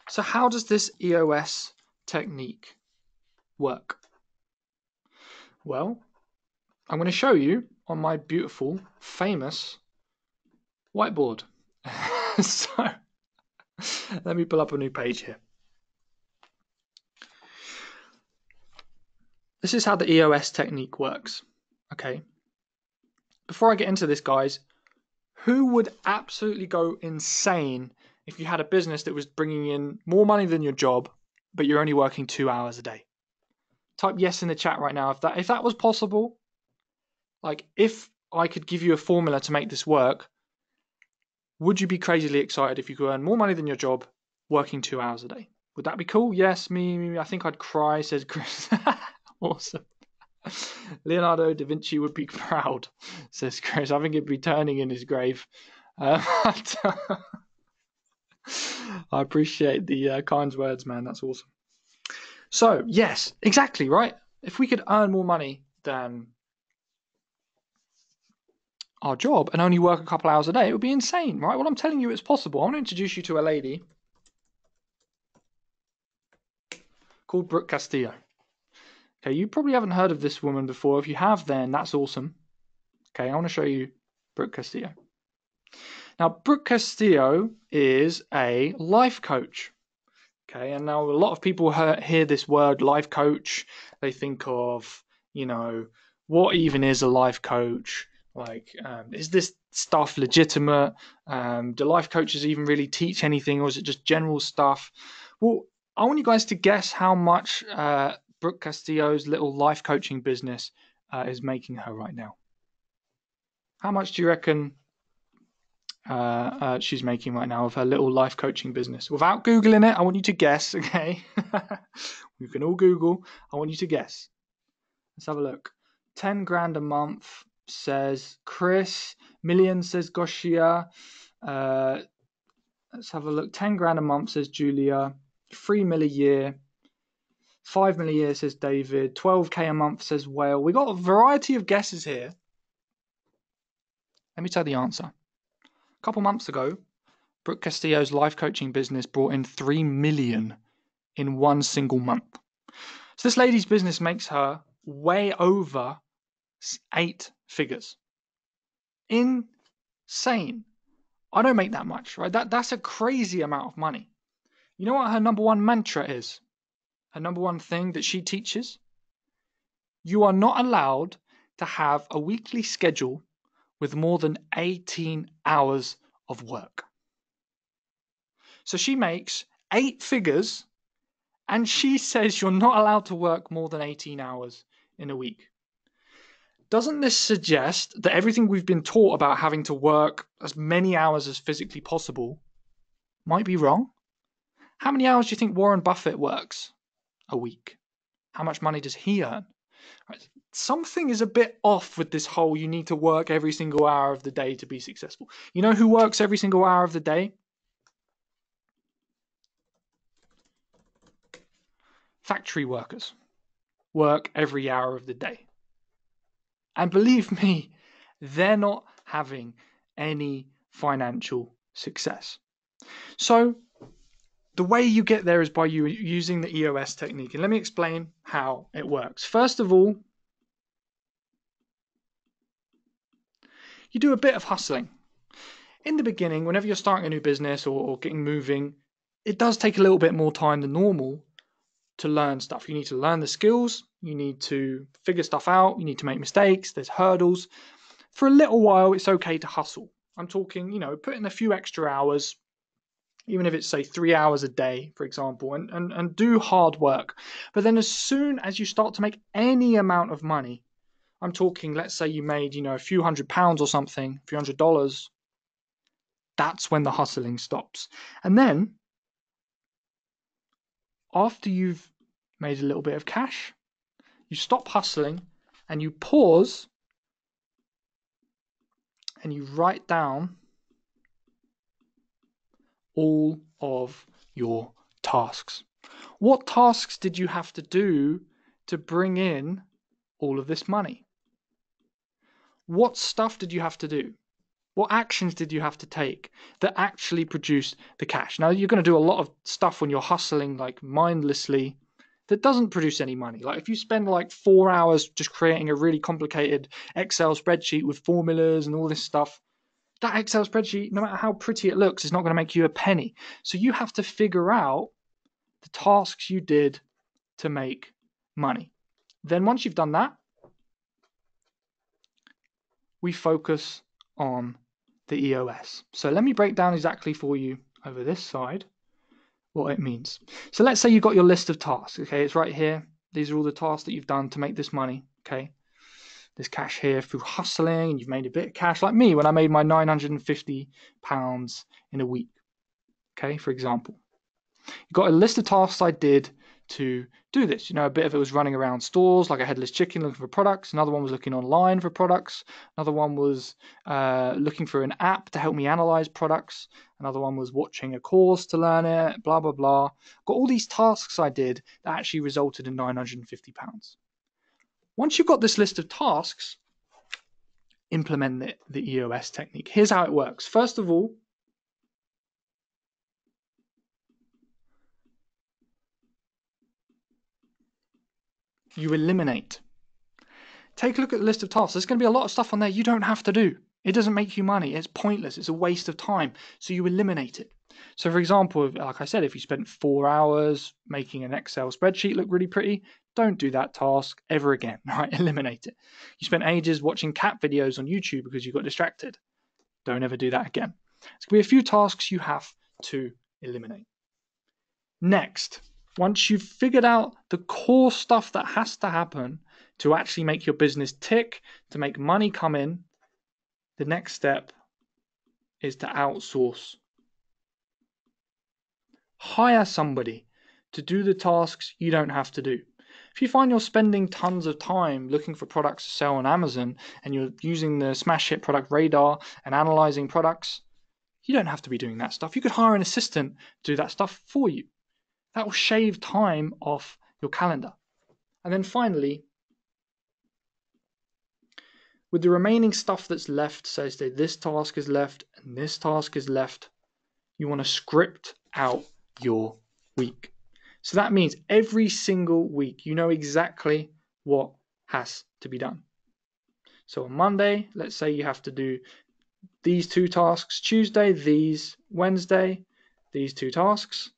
So how does this EOS technique work? Well, I'm going to show you on my beautiful, famous whiteboard. So let me pull up a new page here. This is how the EOS technique works. Okay. Before I get into this, guys, who would absolutely go insane if you had a business that was bringing in more money than your job, but you're only working 2 hours a day? Type yes in the chat right now if that was possible. Like, if I could give you a formula to make this work, would you be crazily excited if you could earn more money than your job working 2 hours a day? Would that be cool? Yes, me. I think I'd cry, says Chris. Awesome. Leonardo da Vinci would be proud, says Chris. I think he'd be turning in his grave. I appreciate the kind words, man. That's awesome. So, yes, exactly, right? If we could earn more money than our job and only work a couple hours a day, it would be insane, right? Well, I'm telling you it's possible. I want to introduce you to a lady called Brooke Castillo. Okay, you probably haven't heard of this woman before. If you have, then that's awesome. Okay, I want to show you Brooke Castillo. Now, Brooke Castillo is a life coach. Okay, and now a lot of people hear this word life coach. They think of, what even is a life coach? Like, is this stuff legitimate? Do life coaches even really teach anything, or is it just general stuff? Well, I want you guys to guess how much Brooke Castillo's little life coaching business is making her right now. How much do you reckon she's making right now of her little life coaching business? Without Googling it, I want you to guess, okay? You can all Google. I want you to guess. Let's have a look. 10 grand a month, says Chris. Million, says Goshia. Let's have a look. 10 grand a month, says Julia. 3 mil a year. 5 mil a year, says David. 12k a month, says Whale. We got a variety of guesses here. Let me tell the answer. A couple months ago, Brooke Castillo's life coaching business brought in 3 million in one single month. So this lady's business makes her way over 8 figures. Insane. I don't make that much, right? That's a crazy amount of money. You know what her number one mantra is? Her number one thing that she teaches? You are not allowed to have a weekly schedule with more than 18 hours of work. So she makes 8 figures, and she says you're not allowed to work more than 18 hours in a week. Doesn't this suggest that everything we've been taught about having to work as many hours as physically possible might be wrong? How many hours do you think Warren Buffett works a week? How much money does he earn? Right. Something is a bit off with this whole you need to work every single hour of the day to be successful. You know who works every single hour of the day? Factory workers work every hour of the day. And believe me, they're not having any financial success. So the way you get there is by you using the EOS technique. And let me explain how it works. First of all, you do a bit of hustling. In the beginning, whenever you're starting a new business or getting moving, it does take a little bit more time than normal to learn stuff. You need to learn the skills, you need to figure stuff out, you need to make mistakes, there's hurdles. For a little while, it's okay to hustle. I'm talking, put in a few extra hours, even if it's, say, 3 hours a day, for example, and do hard work. But then as soon as you start to make any amount of money, I'm talking, let's say you made, a few £100 or something, a few $100, that's when the hustling stops. And then, after you've made a little bit of cash, you stop hustling and you pause and you write down all of your tasks. What tasks did you have to do to bring in all of this money? What stuff did you have to do? What actions did you have to take that actually produced the cash? Now, you're going to do a lot of stuff when you're hustling like mindlessly that doesn't produce any money. Like if you spend like 4 hours just creating a really complicated Excel spreadsheet with formulas and all this stuff, that Excel spreadsheet, no matter how pretty it looks, is not going to make you a penny. So you have to figure out the tasks you did to make money. Then once you've done that, we focus on the EOS. So let me break down exactly for you over this side what it means. So let's say you've got your list of tasks. Okay, it's right here. These are all the tasks that you've done to make this money. Okay, there's cash here through hustling, and you've made a bit of cash, like me when I made my £950 in a week. Okay, for example, you've got a list of tasks I did to do this. A bit of it was running around stores like a headless chicken looking for products. Another one was looking online for products. Another one was looking for an app to help me analyze products. Another one was watching a course to learn it, blah, blah, blah. Got all these tasks I did that actually resulted in £950. Once you've got this list of tasks, implement the EOS technique. Here's how it works. First of all, you eliminate. Take a look at the list of tasks. There's going to be a lot of stuff on there you don't have to do. It doesn't make you money. It's pointless. It's a waste of time. So you eliminate it. So for example, like I said, if you spent 4 hours making an Excel spreadsheet look really pretty, don't do that task ever again, right? Eliminate it. You spent ages watching cat videos on YouTube because you got distracted. Don't ever do that again. There's going to be a few tasks you have to eliminate. Next, once you've figured out the core stuff that has to happen to actually make your business tick, to make money come in, the next step is to outsource. Hire somebody to do the tasks you don't have to do. If you find you're spending tons of time looking for products to sell on Amazon and you're using the smash hit product radar and analyzing products, you don't have to be doing that stuff. You could hire an assistant to do that stuff for you. That will shave time off your calendar. And then finally, with the remaining stuff that's left, so say this task is left and this task is left, you want to script out your week. So that means every single week you know exactly what has to be done. So on Monday, let's say you have to do these 2 tasks. Tuesday, these. Wednesday, these 2 tasks.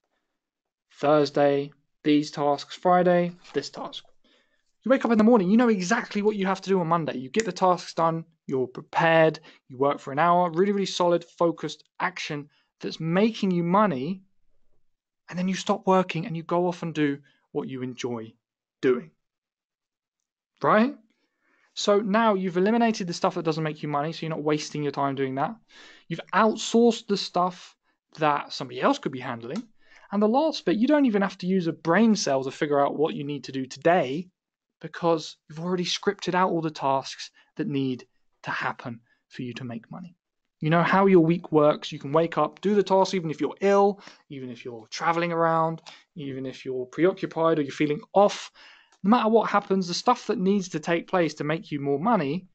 Thursday, these tasks. Friday, this task. You wake up in the morning, you know exactly what you have to do on Monday. You get the tasks done, you're prepared, you work for an hour, really, really solid, focused action that's making you money, and then you stop working and you go off and do what you enjoy doing. Right? So now you've eliminated the stuff that doesn't make you money, so you're not wasting your time doing that. You've outsourced the stuff that somebody else could be handling. And the last bit, you don't even have to use a brain cell to figure out what you need to do today, because you've already scripted out all the tasks that need to happen for you to make money. You know how your week works. You can wake up, do the tasks, even if you're ill, even if you're traveling around, even if you're preoccupied or you're feeling off. No matter what happens, the stuff that needs to take place to make you more money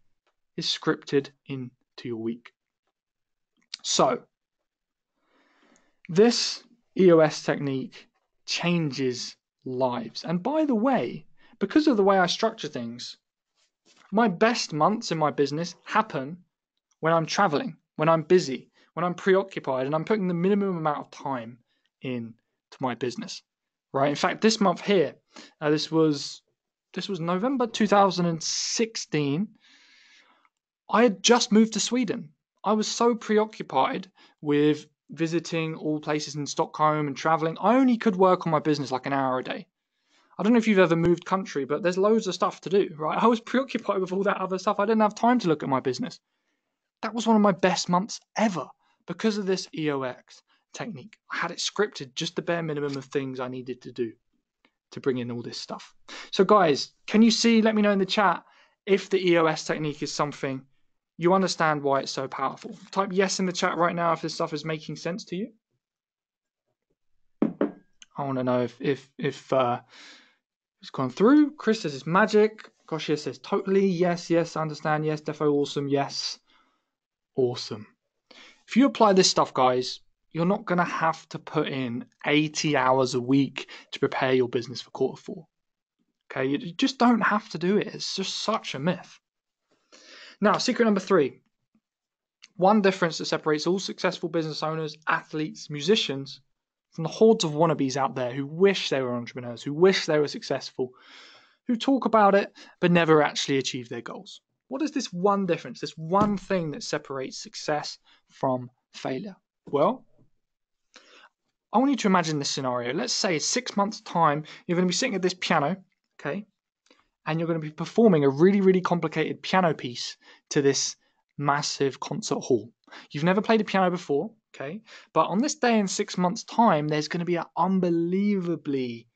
is scripted into your week. So, this EOS technique changes lives. And by the way, because of the way I structure things, my best months in my business happen when I'm traveling, when I'm busy, when I'm preoccupied, and I'm putting the minimum amount of time into my business, right? In fact, this month here, this was November 2016. I had just moved to Sweden. I was so preoccupied with visiting all places in Stockholm and traveling. I only could work on my business like an hour a day. I don't know if you've ever moved country, but there's loads of stuff to do, right? I was preoccupied with all that other stuff. I didn't have time to look at my business. That was one of my best months ever because of this EOS technique. I had it scripted, just the bare minimum of things I needed to do to bring in all this stuff. So guys, can you see, let me know in the chat if the EOS technique is something you understand why it's so powerful. Type yes in the chat right now if this stuff is making sense to you. I want to know if it's gone through. Chris says it's magic. Goshia says totally. Yes, I understand. Yes, defo awesome. Yes, awesome. If you apply this stuff, guys, You're not going to have to put in 80 hours a week to prepare your business for quarter four. Okay, you just don't have to do it. It's just such a myth. Now, secret number 3. One difference that separates all successful business owners, athletes, musicians from the hordes of wannabes out there who wish they were entrepreneurs, who wish they were successful, who talk about it but never actually achieve their goals. What is this one difference, this one thing that separates success from failure? Well, I want you to imagine this scenario. Let's say in 6 months' time, you're going to be sitting at this piano, okay, and you're going to be performing a really, really complicated piano piece to this massive concert hall. You've never played a piano before, okay, but on this day in 6 months' time, there's going to be an unbelievably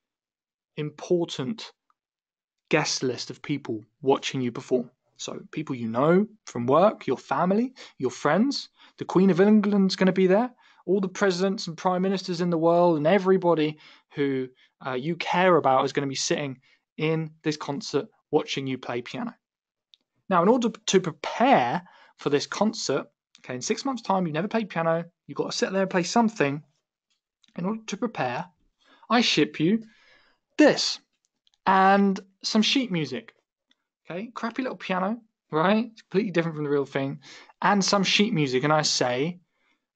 important guest list of people watching you perform. So people you know from work, your family, your friends. The Queen of England's going to be there. All the presidents and prime ministers in the world and everybody who you care about is going to be sitting in this concert watching you play piano. Now, in order to prepare for this concert, okay, in 6 months' time, you've never played piano, you've got to sit there and play something. In order to prepare, I ship you this and some sheet music. Okay, crappy little piano, right? It's completely different from the real thing. And some sheet music. And I say,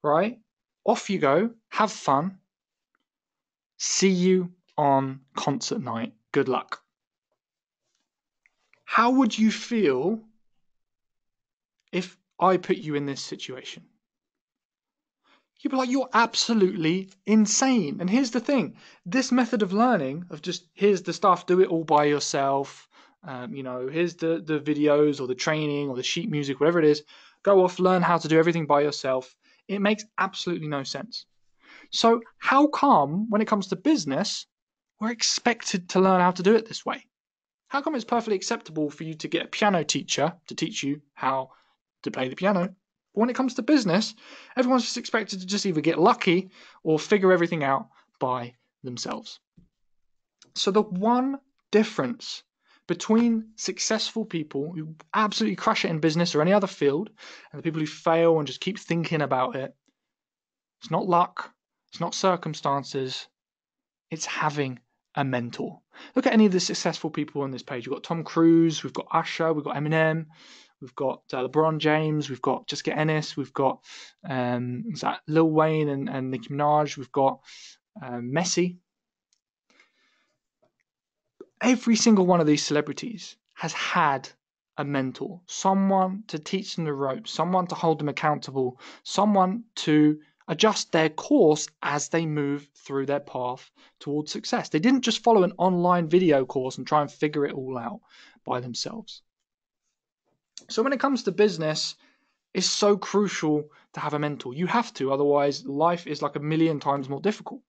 right, off you go, have fun. See you on concert night. Good luck. How would you feel if I put you in this situation? You'd be like, you're absolutely insane. And here's the thing. This method of learning, of just, here's the stuff, do it all by yourself. Here's the videos or the training or the sheet music, whatever it is. Go off, learn how to do everything by yourself. It makes absolutely no sense. So how come when it comes to business, we're expected to learn how to do it this way? How come it's perfectly acceptable for you to get a piano teacher to teach you how to play the piano? But when it comes to business, everyone's just expected to just either get lucky or figure everything out by themselves. So the one difference between successful people who absolutely crush it in business or any other field and the people who fail and just keep thinking about it, it's not luck, it's not circumstances, it's having a mentor. Look at any of the successful people on this page. We've got Tom Cruise, we've got Usher, we've got Eminem, we've got LeBron James, we've got Jessica Ennis, we've got Lil Wayne and Nicki Minaj, we've got Messi. Every single one of these celebrities has had a mentor, someone to teach them the ropes, someone to hold them accountable, someone to adjust their course as they move through their path towards success. They didn't just follow an online video course and try and figure it all out by themselves. So when it comes to business, it's so crucial to have a mentor. You have to, otherwise life is like a million times more difficult.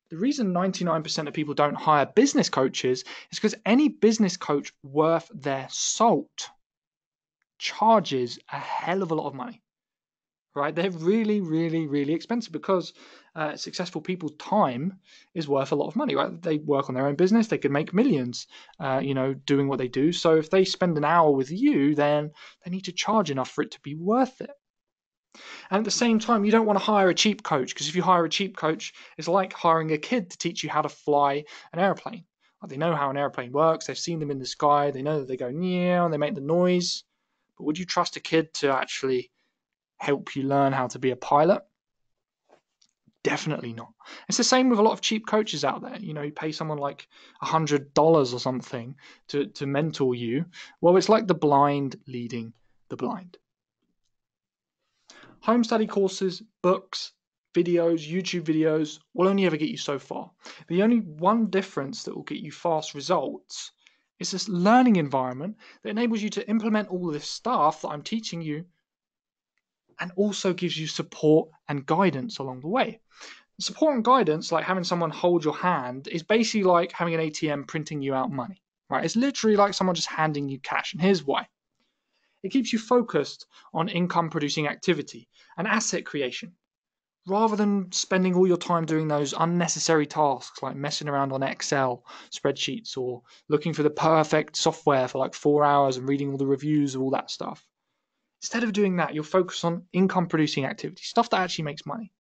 The reason 99% of people don't hire business coaches is because any business coach worth their salt charges a hell of a lot of money, right? They're really, really, really expensive because successful people's time is worth a lot of money, right? They work on their own business. They could make millions, doing what they do. So if they spend an hour with you, then they need to charge enough for it to be worth it. And at the same time, you don't want to hire a cheap coach, because if you hire a cheap coach, it's like hiring a kid to teach you how to fly an airplane. Like, they know how an airplane works. They've seen them in the sky. They know that they go near and they make the noise. But would you trust a kid to actually help you learn how to be a pilot? Definitely not. It's the same with a lot of cheap coaches out there. You pay someone like $100 or something to mentor you. Well, it's like the blind leading the blind. Home study courses, books, videos, YouTube videos will only ever get you so far. The only one difference that will get you fast results is this learning environment that enables you to implement all of this stuff that I'm teaching you and also gives you support and guidance along the way. Support and guidance, like having someone hold your hand, is basically like having an ATM printing you out money, right? It's literally like someone just handing you cash. And here's why. It keeps you focused on income-producing activity and asset creation, rather than spending all your time doing those unnecessary tasks like messing around on Excel spreadsheets or looking for the perfect software for like 4 hours and reading all the reviews of all that stuff. Instead of doing that, you'll focus on income-producing activity, stuff that actually makes money.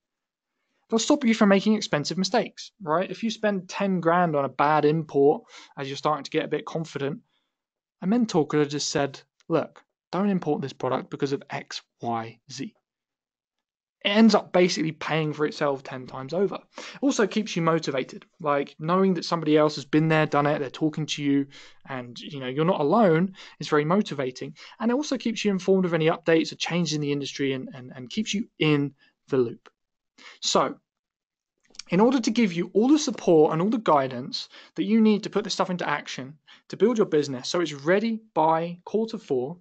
They'll stop you from making expensive mistakes, right? If you spend 10 grand on a bad import as you're starting to get a bit confident, a mentor could have just said, look, don't import this product because of X, Y, Z. It ends up basically paying for itself 10 times over. Also keeps you motivated, like knowing that somebody else has been there, done it, they're talking to you, and you're not alone is very motivating. And it also keeps you informed of any updates or changes in the industry and keeps you in the loop. So in order to give you all the support and all the guidance that you need to put this stuff into action, to build your business so it's ready by Q4,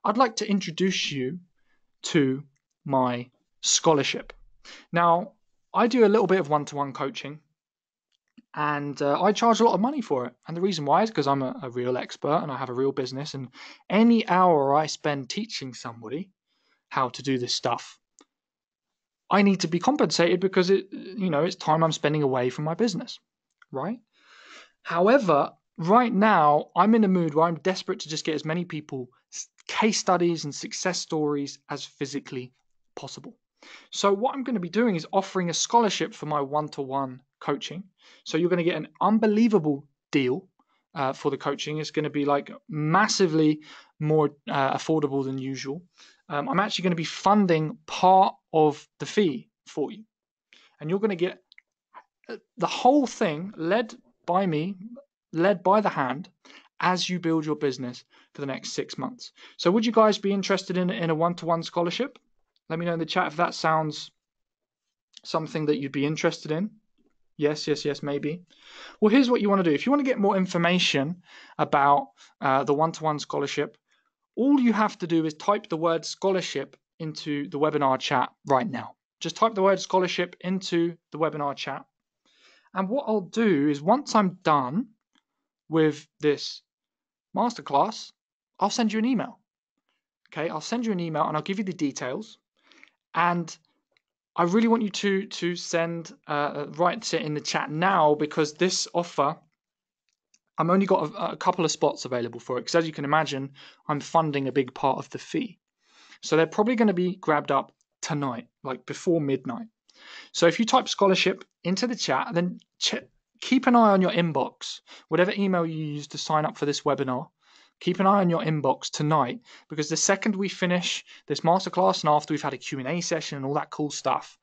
I'd like to introduce you to my scholarship. Now, I do a little bit of one-to-one coaching, and I charge a lot of money for it. And the reason why is because I'm a real expert and I have a real business, and any hour I spend teaching somebody how to do this stuff, I need to be compensated because it's time I'm spending away from my business, right? However, right now I'm in a mood where I'm desperate to just get as many people case studies and success stories as physically possible. So what I'm going to be doing is offering a scholarship for my one-to-one coaching. So you're going to get an unbelievable deal for the coaching. It's going to be like massively more affordable than usual. I'm actually going to be funding part of the fee for you. And you're going to get the whole thing led by me, led by the hand, as you build your business for the next 6 months. So would you guys be interested in a one-to-one scholarship? Let me know in the chat if that sounds something that you'd be interested in. Yes, maybe. Well, here's what you want to do. If you want to get more information about the one-to-one scholarship, all you have to do is type the word scholarship into the webinar chat right now. Just type the word scholarship into the webinar chat. And what I'll do is once I'm done with this masterclass, I'll send you an email. Okay, I'll send you an email and I'll give you the details. And I really want you to send write it in the chat now, because this offer, I'm only got a couple of spots available for it, because as you can imagine, I'm funding a big part of the fee. So they're probably going to be grabbed up tonight, like before midnight. So if you type scholarship into the chat, then keep an eye on your inbox, whatever email you use to sign up for this webinar. Keep an eye on your inbox tonight, because the second we finish this masterclass and after we've had a Q&A session and all that cool stuff,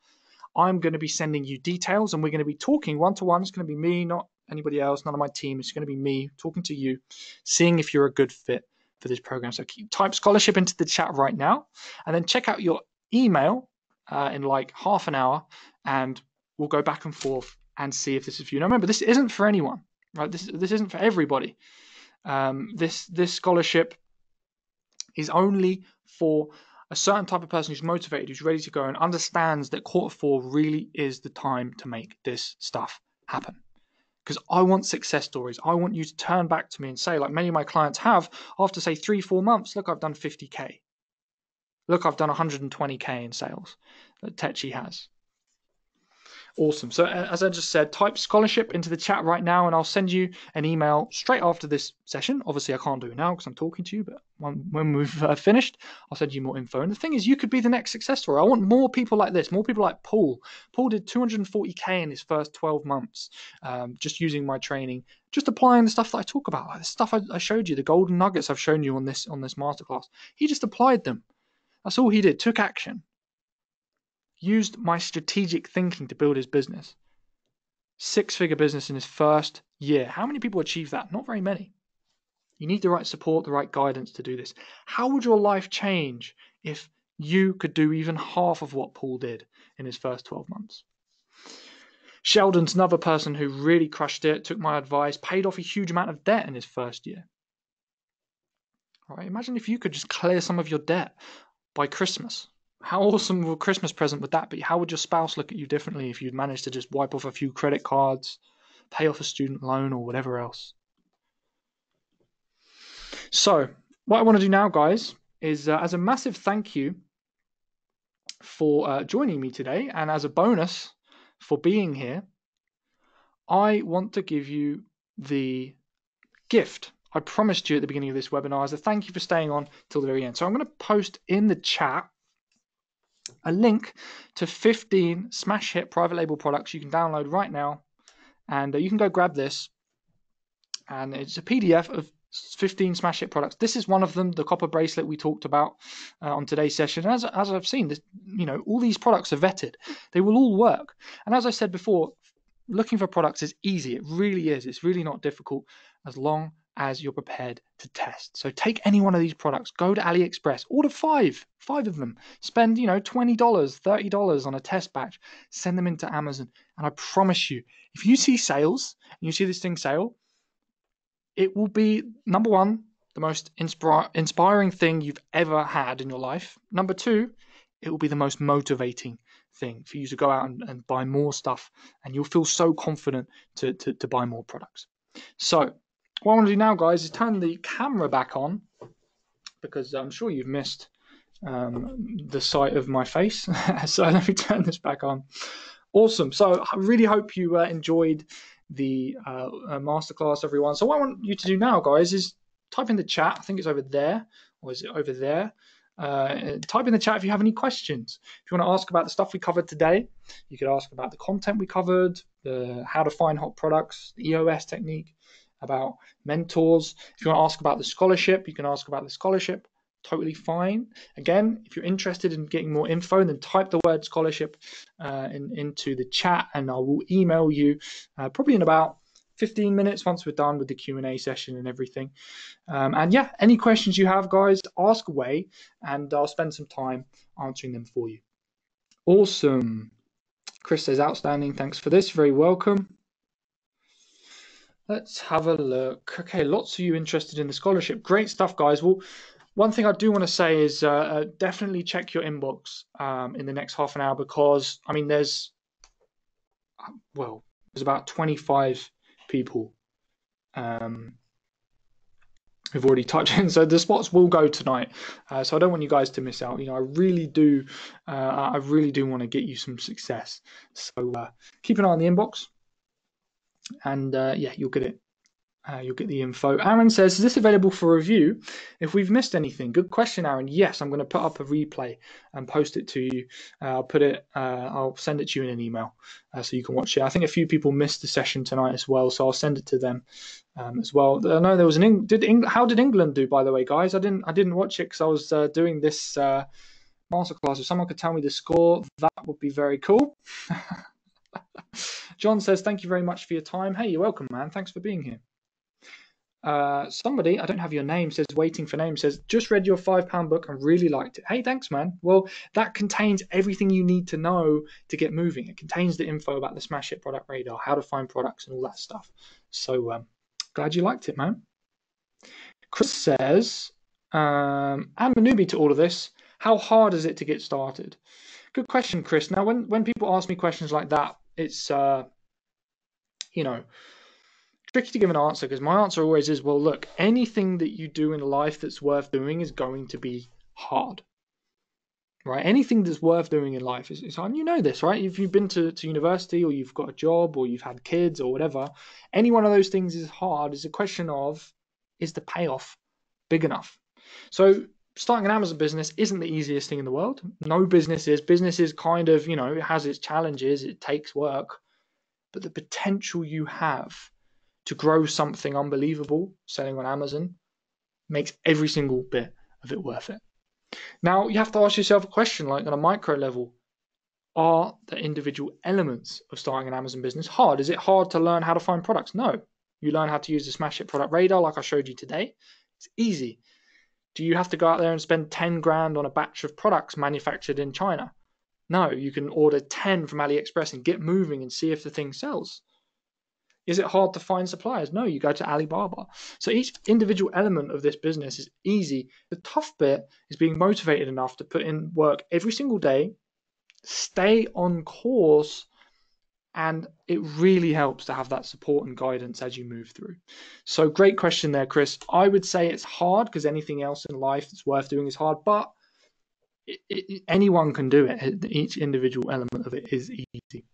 I'm going to be sending you details and we're going to be talking one-to-one. It's going to be me, not anybody else, none of my team. It's going to be me talking to you, seeing if you're a good fit for this program. So type scholarship into the chat right now and then check out your email in like half an hour, and we'll go back and forth and see if this is for you. Now remember, this isn't for anyone, right? This isn't for everybody. This scholarship is only for a certain type of person who's motivated, who's ready to go, and understands that Q4 really is the time to make this stuff happen. Because I want success stories. I want you to turn back to me and say, like many of my clients have, after say 3-4 months, look, I've done 50K. Look, I've done 120K in sales that Techi has. Awesome. So as I just said, type scholarship into the chat right now and I'll send you an email straight after this session. Obviously, I can't do it now because I'm talking to you, but when we've finished, I'll send you more info. And the thing is, you could be the next success story. I want more people like this, more people like Paul. Paul did 240K in his first 12 months, just using my training, just applying the stuff that I talk about, like the stuff I showed you, the golden nuggets I've shown you on this masterclass. He just applied them. That's all he did, took action. Used my strategic thinking to build his business. 6-figure business in his first year. How many people achieve that? Not very many. You need the right support, the right guidance to do this. How would your life change if you could do even half of what Paul did in his first 12 months? Sheldon's another person who really crushed it, took my advice, paid off a huge amount of debt in his first year. All right, imagine if you could just clear some of your debt by Christmas. How awesome of a Christmas present would that be? How would your spouse look at you differently if you'd managed to just wipe off a few credit cards, pay off a student loan or whatever else? So what I want to do now, guys, is as a massive thank you for joining me today, and as a bonus for being here, I want to give you the gift I promised you at the beginning of this webinar as a thank you for staying on till the very end. So I'm going to post in the chat a link to 15 smash hit private label products you can download right now. And you can go grab this. And it's a PDF of 15 smash hit products. This is one of them, the copper bracelet we talked about on today's session. As I've seen, this, all these products are vetted. They will all work. And as I said before, looking for products is easy. It really is. It's really not difficult as long as you're prepared to test. So take any one of these products, go to AliExpress, order five of them, spend, $20, $30 on a test batch, send them into Amazon. And I promise you, if you see sales and you see this thing sale, it will be, number one, the most inspiring thing you've ever had in your life. Number two, it will be the most motivating thing for you to go out and buy more stuff, and you'll feel so confident to buy more products. So what I want to do now, guys, is turn the camera back on, because I'm sure you've missed the sight of my face. So let me turn this back on. Awesome. So I really hope you enjoyed the masterclass, everyone. So what I want you to do now, guys, is type in the chat. I think it's over there, or is it over there? Type in the chat if you have any questions. If you want to ask about the stuff we covered today, you could ask about the content we covered, the how to find hot products, the EOS technique, about mentors. If you want to ask about the scholarship, you can ask about the scholarship. Totally fine. Again, if you're interested in getting more info, then type the word scholarship into the chat, and I will email you probably in about 15 minutes once we're done with the Q&A session and everything. And yeah, any questions you have, guys, ask away, and I'll spend some time answering them for you. Awesome. Chris says, outstanding. Thanks for this. Very welcome. Let's have a look. Okay, lots of you interested in the scholarship. Great stuff, guys. Well, one thing I do want to say is definitely check your inbox in the next half an hour, because, I mean, there's about 25 people who've already typed in. So the spots will go tonight. So I don't want you guys to miss out. I really do want to get you some success. So keep an eye on the inbox, and yeah, you'll get it. You'll get the info. Aaron says, is this available for review if we've missed anything? Good question, Aaron. Yes, I'm going to put up a replay and post it to you. I'll send it to you in an email so you can watch it. I think a few people missed the session tonight as well, so I'll send it to them as well. I know there was how did England do, by the way, guys? I didn't watch it because I was doing this masterclass. If someone could tell me the score, that would be very cool. John says, thank you very much for your time. Hey, you're welcome, man. Thanks for being here. Somebody, I don't have your name, says, waiting for name, says, just read your £5 book and really liked it. Hey, thanks, man. Well, that contains everything you need to know to get moving. It contains the info about the Smash Hit product radar, how to find products and all that stuff. So glad you liked it, man. Chris says, I'm a newbie to all of this. How hard is it to get started? Good question, Chris. Now, when people ask me questions like that, it's tricky to give an answer, because my answer always is, well, look, anything that you do in life that's worth doing is going to be hard, right? Anything that's worth doing in life is hard. And you know this, right? If you've been to university, or you've got a job, or you've had kids, or whatever, any one of those things is hard. It's a question of, is the payoff big enough? So starting an Amazon business isn't the easiest thing in the world. No business is. Business is kind of, it has its challenges. It takes work. But the potential you have to grow something unbelievable selling on Amazon makes every single bit of it worth it. Now, you have to ask yourself a question, like on a micro level, are the individual elements of starting an Amazon business hard? Is it hard to learn how to find products? No. You learn how to use the Smash It product radar like I showed you today. It's easy. Do you have to go out there and spend 10 grand on a batch of products manufactured in China? No, you can order 10 from AliExpress and get moving and see if the thing sells. Is it hard to find suppliers? No, you go to Alibaba. So each individual element of this business is easy. The tough bit is being motivated enough to put in work every single day, stay on course, and it really helps to have that support and guidance as you move through. So great question there, Chris. I would say it's hard because anything else in life that's worth doing is hard, but anyone can do it. Each individual element of it is easy.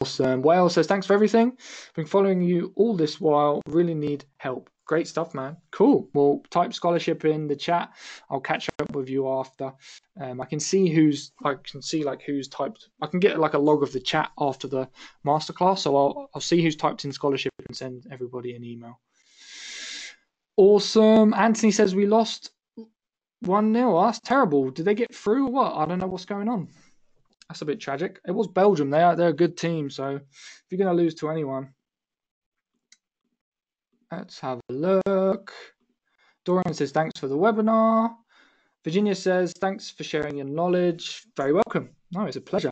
Awesome. Wales says, thanks for everything. Been following you all this while. Really need help. Great stuff, man. Cool. Well, type scholarship in the chat. I'll catch up with you after. I can see who's typed. I can get like a log of the chat after the masterclass, so I'll see who's typed in scholarship and send everybody an email. Awesome. Anthony says we lost 1-0. That's terrible. Did they get through or what? I don't know what's going on. That's a bit tragic. It was Belgium. They're a good team, so if you're going to lose to anyone. Let's have a look. Dorian says, thanks for the webinar. Virginia says, thanks for sharing your knowledge. Very welcome. No, it's a pleasure.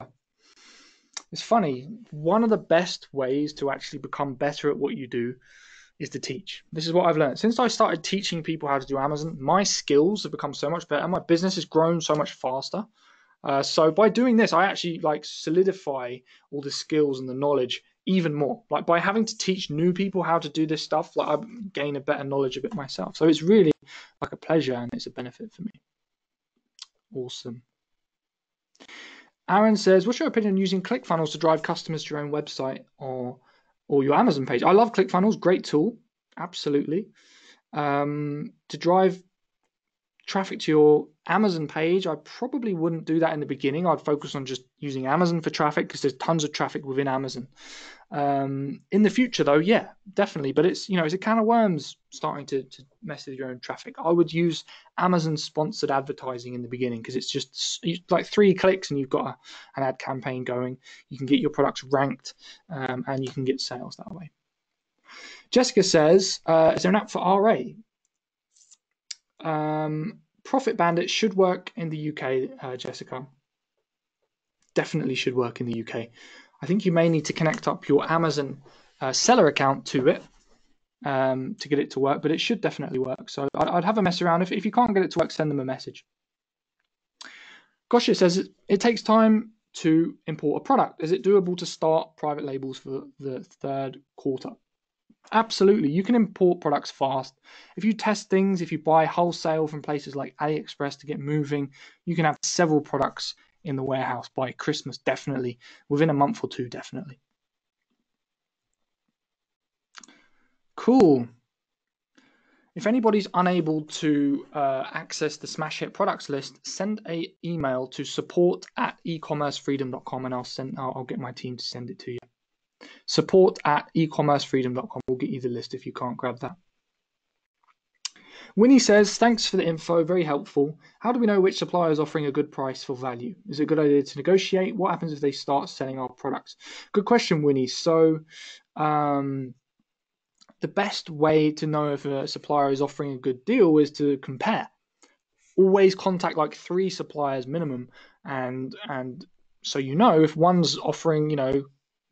It's funny. One of the best ways to actually become better at what you do is to teach. This is what I've learned. Since I started teaching people how to do Amazon, my skills have become so much better. My business has grown so much faster. So by doing this, I actually solidify all the skills and the knowledge even more. Like by having to teach new people how to do this stuff, I gain a better knowledge of it myself. So it's really like a pleasure and it's a benefit for me. Awesome. Aaron says, what's your opinion on using ClickFunnels to drive customers to your own website or your Amazon page? I love ClickFunnels, great tool, absolutely. To drive traffic to your Amazon page, I probably wouldn't do that in the beginning. I'd focus on just using Amazon for traffic because there's tons of traffic within Amazon. In the future though, yeah, definitely. But it's a can of worms starting to mess with your own traffic. I would use Amazon sponsored advertising in the beginning because it's just like 3 clicks and you've got an ad campaign going. You can get your products ranked and you can get sales that way. Jessica says, is there an app for RA? Profit Bandit should work in the UK, Jessica. Definitely should work in the UK. I think you may need to connect up your Amazon seller account to it to get it to work, but it should definitely work. So I'd have a mess around. If you can't get it to work, send them a message. Gosh, it says it takes time to import a product. Is it doable to start private labels for the 3rd quarter? Absolutely. You can import products fast. If you test things, if you buy wholesale from places like AliExpress to get moving, you can have several products in the warehouse by Christmas, definitely. Within a month or 2, definitely. Cool. If anybody's unable to access the Smash Hit products list, send an email to support@ecommercefreedom.com and I'll get my team to send it to you. Support@ecommercefreedom.com will get you the list if you can't grab that. Winnie says, thanks for the info, very helpful. How do we know which supplier is offering a good price for value? Is it a good idea to negotiate? What happens if they start selling our products? Good question, Winnie. So the best way to know if a supplier is offering a good deal is to compare. Always contact like 3 suppliers minimum, and so if one's offering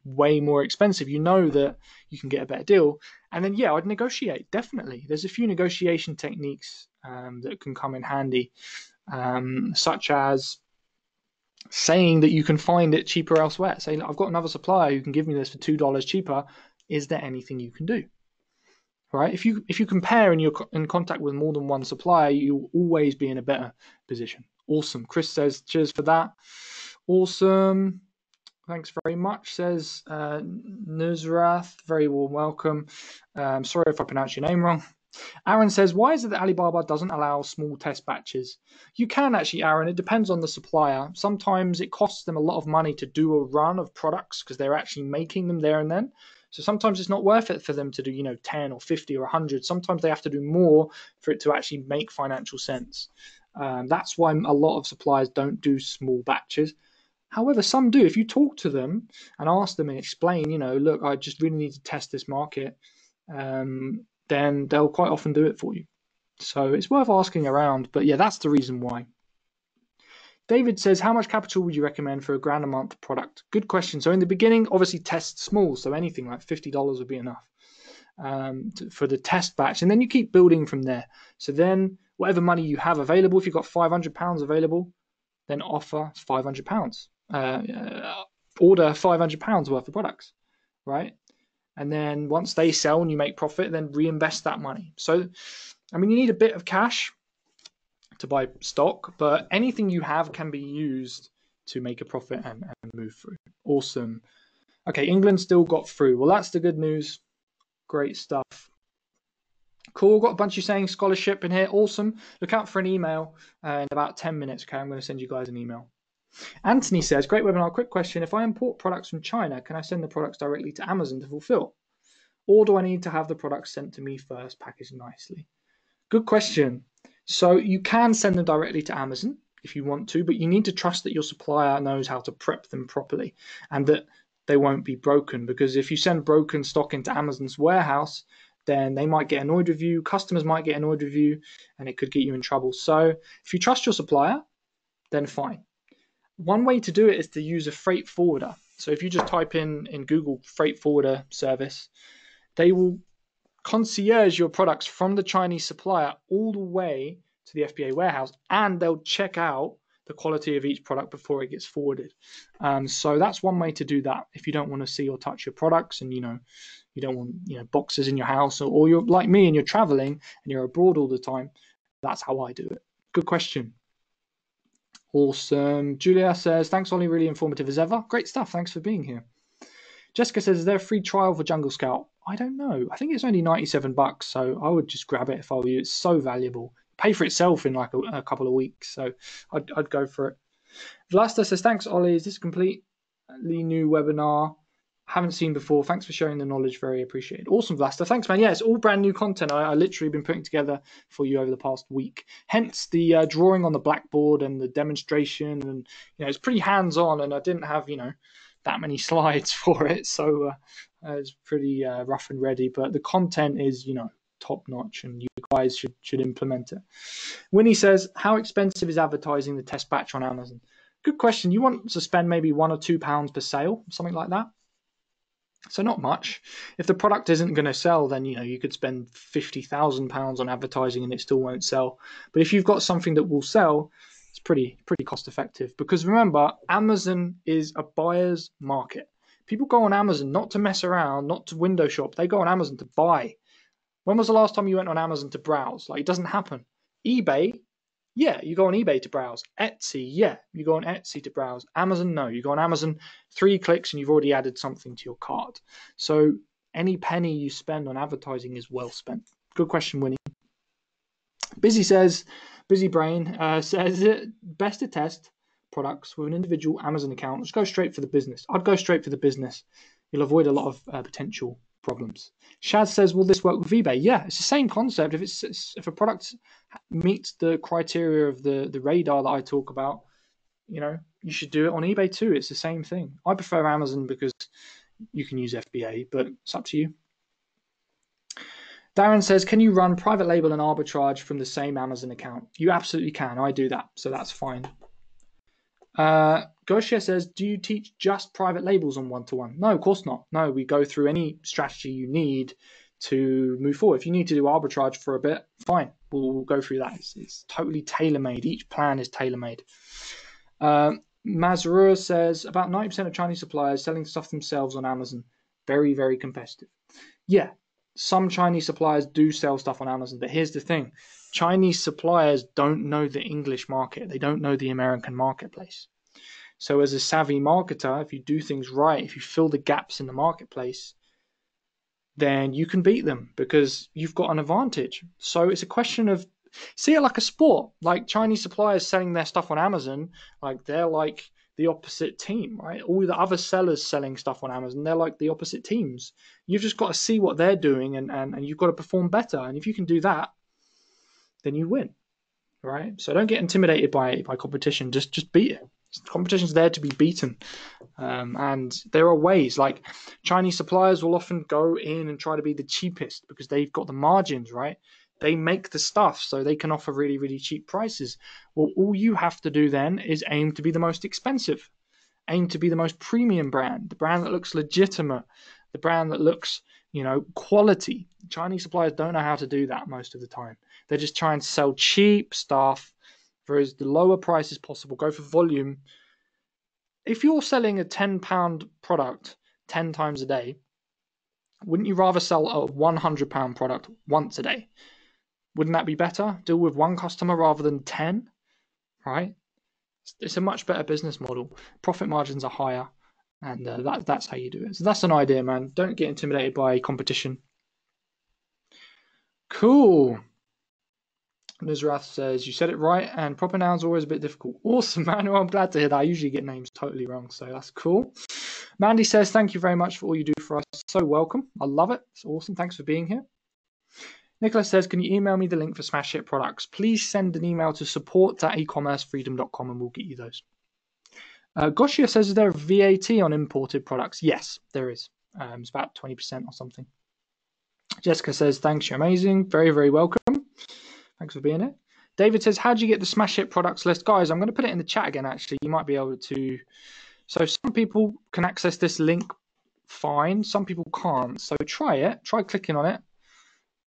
way more expensive, that you can get a better deal. And then I'd negotiate. Definitely, there's a few negotiation techniques that can come in handy, such as saying that you can find it cheaper elsewhere. Say, I've got another supplier who can give me this for $2 cheaper. Is there anything you can do? Right? If you compare and you're in contact with more than one supplier, you'll always be in a better position. Awesome. Chris says, cheers for that. Awesome. Thanks very much, says Nusrath. Very warm welcome. Sorry if I pronounced your name wrong. Aaron says, why is it that Alibaba doesn't allow small test batches? You can actually, Aaron. It depends on the supplier. Sometimes it costs them a lot of money to do a run of products because they're actually making them there and then. So sometimes it's not worth it for them to do 10 or 50 or 100. Sometimes they have to do more for it to actually make financial sense. That's why a lot of suppliers don't do small batches. However, some do. If you talk to them and ask them and explain, look, I just really need to test this market, then they'll quite often do it for you. So it's worth asking around. But that's the reason why. David says, how much capital would you recommend for a grand a month product? Good question. So in the beginning, obviously test small. So anything like $50 would be enough for the test batch. And then you keep building from there. So then whatever money you have available, if you've got £500 available, then offer £500. Order £500 worth of products, right? And then once they sell and you make profit, then reinvest that money. So, you need a bit of cash to buy stock, but anything you have can be used to make a profit and move through. Awesome. Okay, England still got through. Well, that's the good news. Great stuff. Cool. Got a bunch of you saying scholarship in here. Awesome. Look out for an email in about 10 minutes. Okay, I'm going to send you guys an email. Anthony says, great webinar. Quick question. If I import products from China, can I send the products directly to Amazon to fulfill? Or do I need to have the products sent to me first, packaged nicely? Good question. So you can send them directly to Amazon if you want to, but you need to trust that your supplier knows how to prep them properly and that they won't be broken. Because if you send broken stock into Amazon's warehouse, then they might get annoyed with you, customers might get annoyed with you, and it could get you in trouble. So if you trust your supplier, then fine. One way to do it is to use a freight forwarder. So if you just type in Google freight forwarder service, they will concierge your products from the Chinese supplier all the way to the FBA warehouse, and they'll check out the quality of each product before it gets forwarded. So that's one way to do that. If you don't want to see or touch your products, and you don't want boxes in your house, or you're like me and you're traveling and you're abroad all the time, that's how I do it. Good question. Awesome. Julia says, thanks, Ollie. Really informative as ever. Great stuff. Thanks for being here. Jessica says, is there a free trial for Jungle Scout? I don't know. I think it's only $97, so I would just grab it if I were you. It's so valuable. Pay for itself in like a couple of weeks, so I'd go for it. Vlasta says, thanks, Ollie. Is this a completely new webinar? Haven't seen before. Thanks for sharing the knowledge. Very appreciated. Awesome, Vlasta. Thanks, man. Yeah, it's all brand new content. I literally been putting together for you over the past week. Hence the drawing on the blackboard and the demonstration, and it's pretty hands-on. And I didn't have that many slides for it, so it's pretty rough and ready. But the content is top notch, and you guys should implement it. Winnie says, how expensive is advertising the test batch on Amazon? Good question. You want to spend maybe £1 or £2 per sale, something like that. So not much. If the product isn't going to sell, then you could spend £50,000 on advertising and it still won't sell. But if you've got something that will sell, it's pretty cost effective. Because remember, Amazon is a buyer's market. People go on Amazon not to mess around, not to window shop. They go on Amazon to buy. When was the last time you went on Amazon to browse? Like, it doesn't happen. eBay, yeah, you go on eBay to browse. Etsy, yeah, you go on Etsy to browse. Amazon, no, you go on Amazon, 3 clicks and you've already added something to your cart. So any penny you spend on advertising is well spent. Good question, Winnie. Busy Brain says, best to test products with an individual Amazon account. Just go straight for the business. I'd go straight for the business. You'll avoid a lot of potential problems. Shaz says, will this work with eBay? Yeah, it's the same concept. If a product meets the criteria of the radar that I talk about, you should do it on eBay too. It's the same thing. I prefer Amazon because you can use FBA, but it's up to you. Darren says, can you run private label and arbitrage from the same Amazon account? You absolutely can. I do that, so that's fine. Goshia says, do you teach just private labels on one-to-one? No, of course not. No, we go through any strategy you need to move forward. If you need to do arbitrage for a bit, fine. We'll go through that. It's totally tailor-made. Each plan is tailor-made. Mazrur says, about 90% of Chinese suppliers selling stuff themselves on Amazon. Very, very competitive. Yeah, some Chinese suppliers do sell stuff on Amazon, but here's the thing. Chinese suppliers don't know the English market. They don't know the American marketplace. So as a savvy marketer, if you do things right, if you fill the gaps in the marketplace, then you can beat them because you've got an advantage. So it's a question of, see it like a sport. Like Chinese suppliers selling their stuff on Amazon, like they're like the opposite team, right? All the other sellers selling stuff on Amazon, they're like the opposite teams. You've just got to see what they're doing and you've got to perform better. And if you can do that, then you win, right? So don't get intimidated by competition. Just beat it. Competition's there to be beaten. And there are ways, like Chinese suppliers will often go in and try to be the cheapest because they've got the margins, right? They make the stuff, so they can offer really, really cheap prices. Well, all you have to do then is aim to be the most expensive, aim to be the most premium brand, the brand that looks legitimate, the brand that looks, quality. Chinese suppliers don't know how to do that most of the time. They're just trying to sell cheap stuff for as the lower price as possible, go for volume. If you're selling a £10 product 10 times a day, wouldn't you rather sell a £100 product once a day? Wouldn't that be better? Deal with one customer rather than 10, right? It's a much better business model. Profit margins are higher, and that's how you do it. So that's an idea, man. Don't get intimidated by competition. Cool. Nusrath says, you said it right, and proper nouns are always a bit difficult. Awesome, man. Well, I'm glad to hear that. I usually get names totally wrong, so that's cool. Mandy says, thank you very much for all you do for us. So welcome. I love it. It's awesome. Thanks for being here. Nicholas says, can you email me the link for Smash Hit products? Please send an email to support@ecommercefreedom.com and we'll get you those. Goshia says, is there a VAT on imported products? Yes, there is. It's about 20% or something. Jessica says, thanks, you're amazing. Very, very welcome. Thanks for being here. David says, how do you get the Smash Hit products list? Guys, I'm going to put it in the chat again, actually. You might be able to. So some people can access this link fine. Some people can't. So try it. Try clicking on it.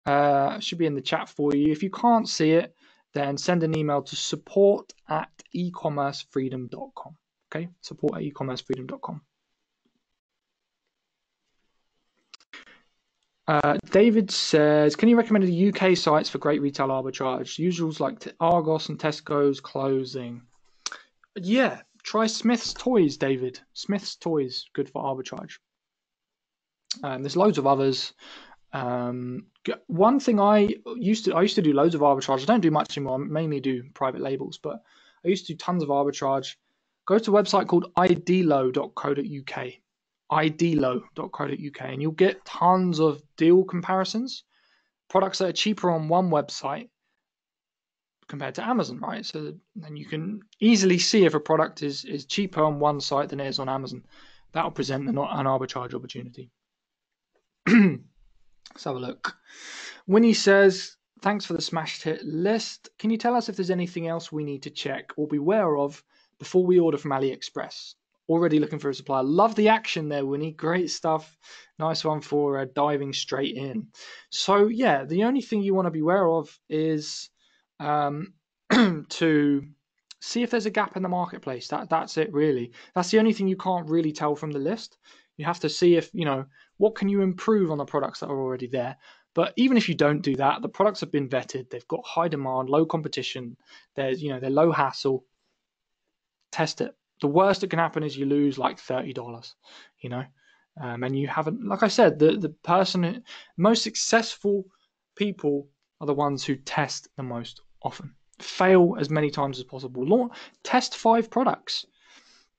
It should be in the chat for you. If you can't see it, then send an email to support@ecommercefreedom.com. Okay, support@ecommercefreedom.com. David says, can you recommend the UK sites for great retail arbitrage? Usuals like Argos and Tesco's closing. Yeah, try Smith's Toys, David. Smith's Toys, good for arbitrage. There's loads of others. One thing I used to do loads of arbitrage. I don't do much anymore. I mainly do private labels, but I used to do tons of arbitrage. Go to a website called idelo.co.uk. idelo.co.uk, and you'll get tons of deal comparisons, products that are cheaper on one website compared to Amazon, right? So then you can easily see if a product is cheaper on one site than it is on Amazon. That'll present an arbitrage opportunity. Let's have a look. Winnie says, thanks for the smashed hit list. Can you tell us if there's anything else we need to check or beware of before we order from AliExpress? Already looking for a supplier. Love the action there, Winnie. Great stuff. Nice one for diving straight in. So yeah, the only thing you want to be aware of is to see if there's a gap in the marketplace. That's it, really. That's the only thing you can't really tell from the list. You have to see if, what can you improve on the products that are already there. But even if you don't do that, the products have been vetted. They've got high demand, low competition. They're low hassle. Test it. The worst that can happen is you lose like $30, and you haven't, like I said, the most successful people are the ones who test the most often. Fail as many times as possible. Test 5 products.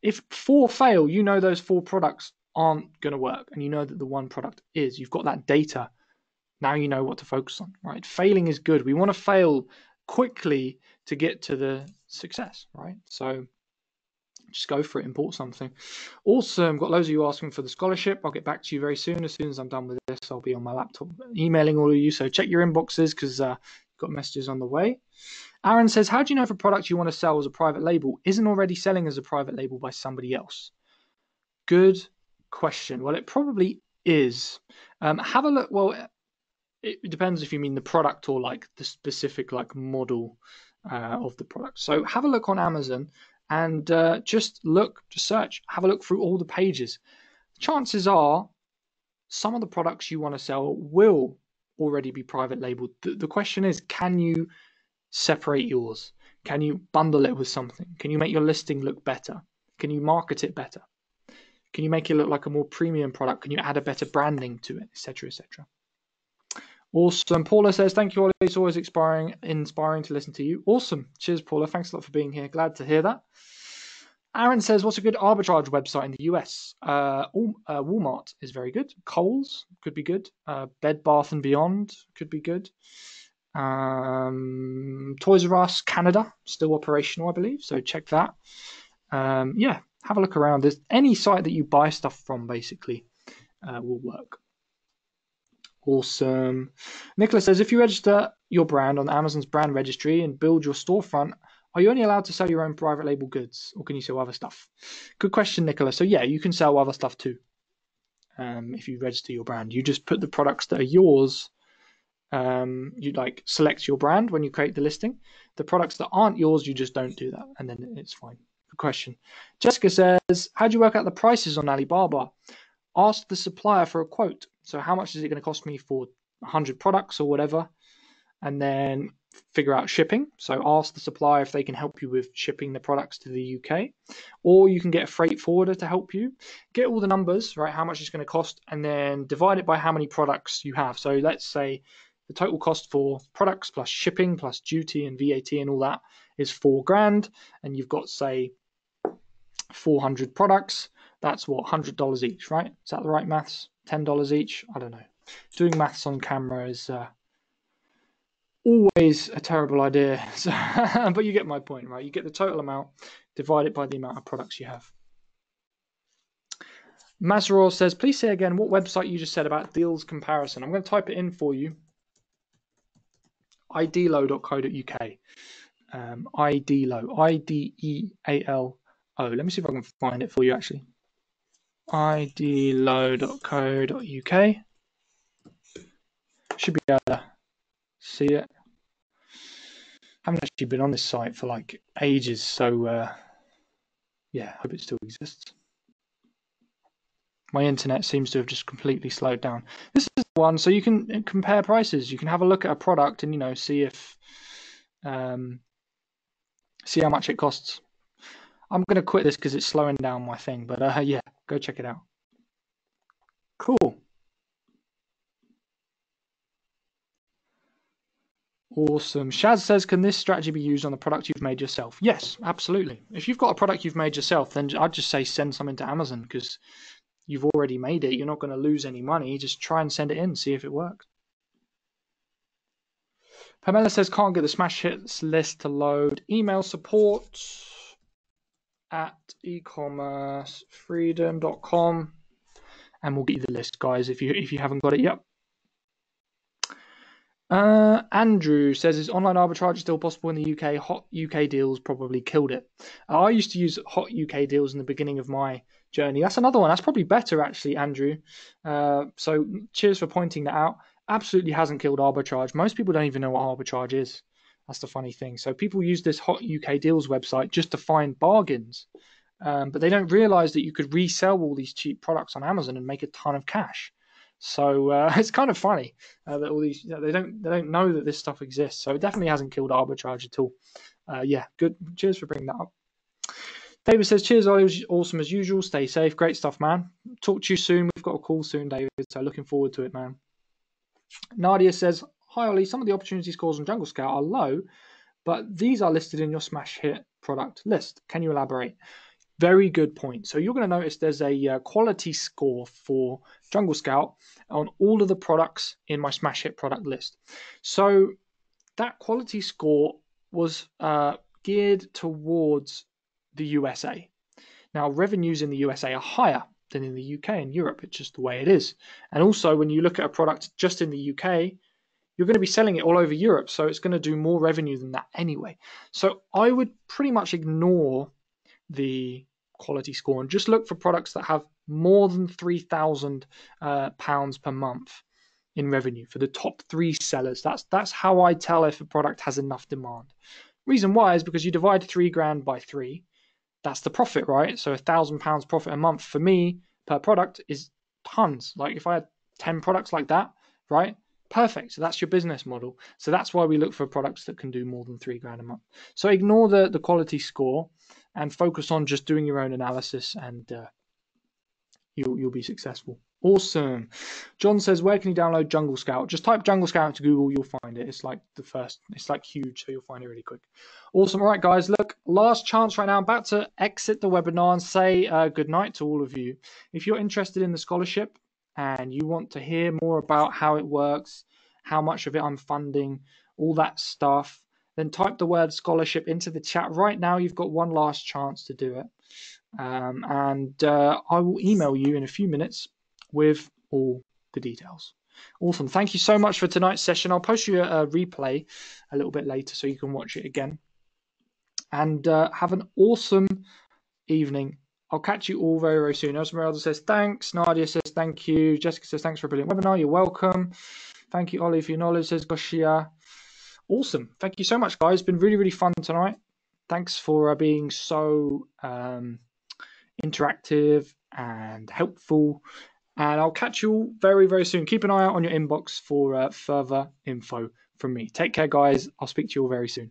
If 4 fail, those 4 products aren't going to work, and that the one product is. You've got that data. Now you know what to focus on, right? Failing is good. We want to fail quickly to get to the success, right? So just go for it, import something. Awesome. Got loads of you asking for the scholarship. I'll get back to you very soon. As soon as I'm done with this, I'll be on my laptop emailing all of you. So check your inboxes because you've got messages on the way. Aaron says, how do you know if a product you want to sell as a private label isn't already selling as a private label by somebody else? Good question. Well, it probably is. Have a look. Well, it depends if you mean the product or like the specific like model of the product. So have a look on Amazon and just search, have a look through all the pages. Chances are some of the products you want to sell will already be private labeled. The question is, can you separate yours? Can you bundle it with something? Can you make your listing look better? Can you market it better? Can you make it look like a more premium product? Can you add a better branding to it, etc., etc.? Awesome. Paula says, thank you, Ollie. It's always inspiring to listen to you. Awesome. Cheers, Paula. Thanks a lot for being here. Glad to hear that. Aaron says, what's a good arbitrage website in the US? Walmart is very good. Kohl's could be good. Bed Bath & Beyond could be good. Toys R Us Canada, still operational, I believe. So check that. Yeah, have a look around. There's any site that you buy stuff from, basically, will work. Awesome. Nicholas says, if you register your brand on Amazon's brand registry and build your storefront, are you only allowed to sell your own private label goods, or can you sell other stuff? Good question, Nicholas. So yeah, you can sell other stuff too. If you register your brand, you just put the products that are yours. You select your brand when you create the listing. The products that aren't yours, you just don't do that, and then it's fine. Good question. Jessica says, how do you work out the prices on Alibaba? Ask the supplier for a quote. So how much is it going to cost me for 100 products or whatever? And then figure out shipping. So ask the supplier if they can help you with shipping the products to the UK. Or you can get a freight forwarder to help you. Get all the numbers, right? How much it's going to cost, and then divide it by how many products you have. So let's say the total cost for products plus shipping plus duty and VAT and all that is $4,000, and you've got, say, 400 products. That's what, $100 each, right? Is that the right maths? $10 each? I don't know. Doing maths on camera is always a terrible idea. So, but you get my point, right? You get the total amount, divide it by the amount of products you have. Mazaror says, please say again what website you just said about deals comparison. I'm going to type it in for you. idelo.co.uk. idelo. I-D-E-A-L-O. Let me see if I can find it for you, actually. idelo.co.uk. Should be able to see it. I haven't actually been on this site for like ages, so yeah, hope it still exists. My internet seems to have just completely slowed down. This is the one, so you can compare prices. You can have a look at a product and, you know, see if see how much it costs. I'm going to quit this because it's slowing down my thing, but yeah, go check it out. Cool. Awesome. Shaz says, can this strategy be used on the product you've made yourself? Yes, absolutely. If you've got a product you've made yourself, then I'd just say send something to Amazon because you've already made it. You're not going to lose any money. Just try and send it in, see if it works. Pamela says, can't get the smash hits list to load. Email support at ecommercefreedom.com and we'll get you the list, guys, if you haven't got it yet. Andrew says, is online arbitrage still possible in the UK? Hot UK deals probably killed it. I used to use Hot UK deals in the beginning of my journey. That's another one. That's probably better, actually, Andrew. So cheers for pointing that out. Absolutely hasn't killed arbitrage. Most people don't even know what arbitrage is. That's the funny thing. So people use this Hot UK deals website just to find bargains. But they don't realize that you could resell all these cheap products on Amazon and make a ton of cash. So it's kind of funny that all these they don't know that this stuff exists. So it definitely hasn't killed arbitrage at all. Yeah, good. Cheers for bringing that up. David says, cheers, Ollie. It was awesome as usual. Stay safe. Great stuff, man. Talk to you soon. We've got a call soon, David. So looking forward to it, man. Nadia says, hi, Ollie. Some of the opportunity scores on Jungle Scout are low, but these are listed in your smash hit product list. Can you elaborate? Very good point. So you're going to notice there's a quality score for Jungle Scout on all of the products in my smash hit product list. So that quality score was geared towards the USA. Now, revenues in the USA are higher than in the UK and Europe. It's just the way it is. And also, when you look at a product just in the UK, you're going to be selling it all over Europe. So it's going to do more revenue than that anyway. So I would pretty much ignore the quality score and just look for products that have more than £3,000 per month in revenue for the top 3 sellers. That's how I tell if a product has enough demand. Reason why is because you divide £3,000 by 3. That's the profit, right? So £1,000 profit a month for me per product is tons. Like if I had 10 products like that, right? Perfect. So that's your business model. So that's why we look for products that can do more than £3,000 a month. So ignore the quality score and focus on just doing your own analysis, and you'll be successful. Awesome. John says, where can you download Jungle Scout? Just type Jungle Scout into Google, you'll find it. It's like it's like huge, so you'll find it really quick. Awesome. All right, guys, look, last chance right now. I'm about to exit the webinar and say good night to all of you. If you're interested in the scholarship and you want to hear more about how it works, how much of it I'm funding, all that stuff, then type the word scholarship into the chat right now. You've got one last chance to do it. And I will email you in a few minutes with all the details. Awesome. Thank you so much for tonight's session. I'll post you a replay a little bit later so you can watch it again. And have an awesome evening. I'll catch you all very, very soon. Esmeralda says thanks. Nadia says thank you. Jessica says thanks for a brilliant webinar. You're welcome. Thank you, Ollie, for your knowledge, says Goshia. Awesome. Thank you so much, guys. It's been really, really fun tonight. Thanks for being so interactive and helpful. And I'll catch you all very, very soon. Keep an eye out on your inbox for further info from me. Take care, guys. I'll speak to you all very soon.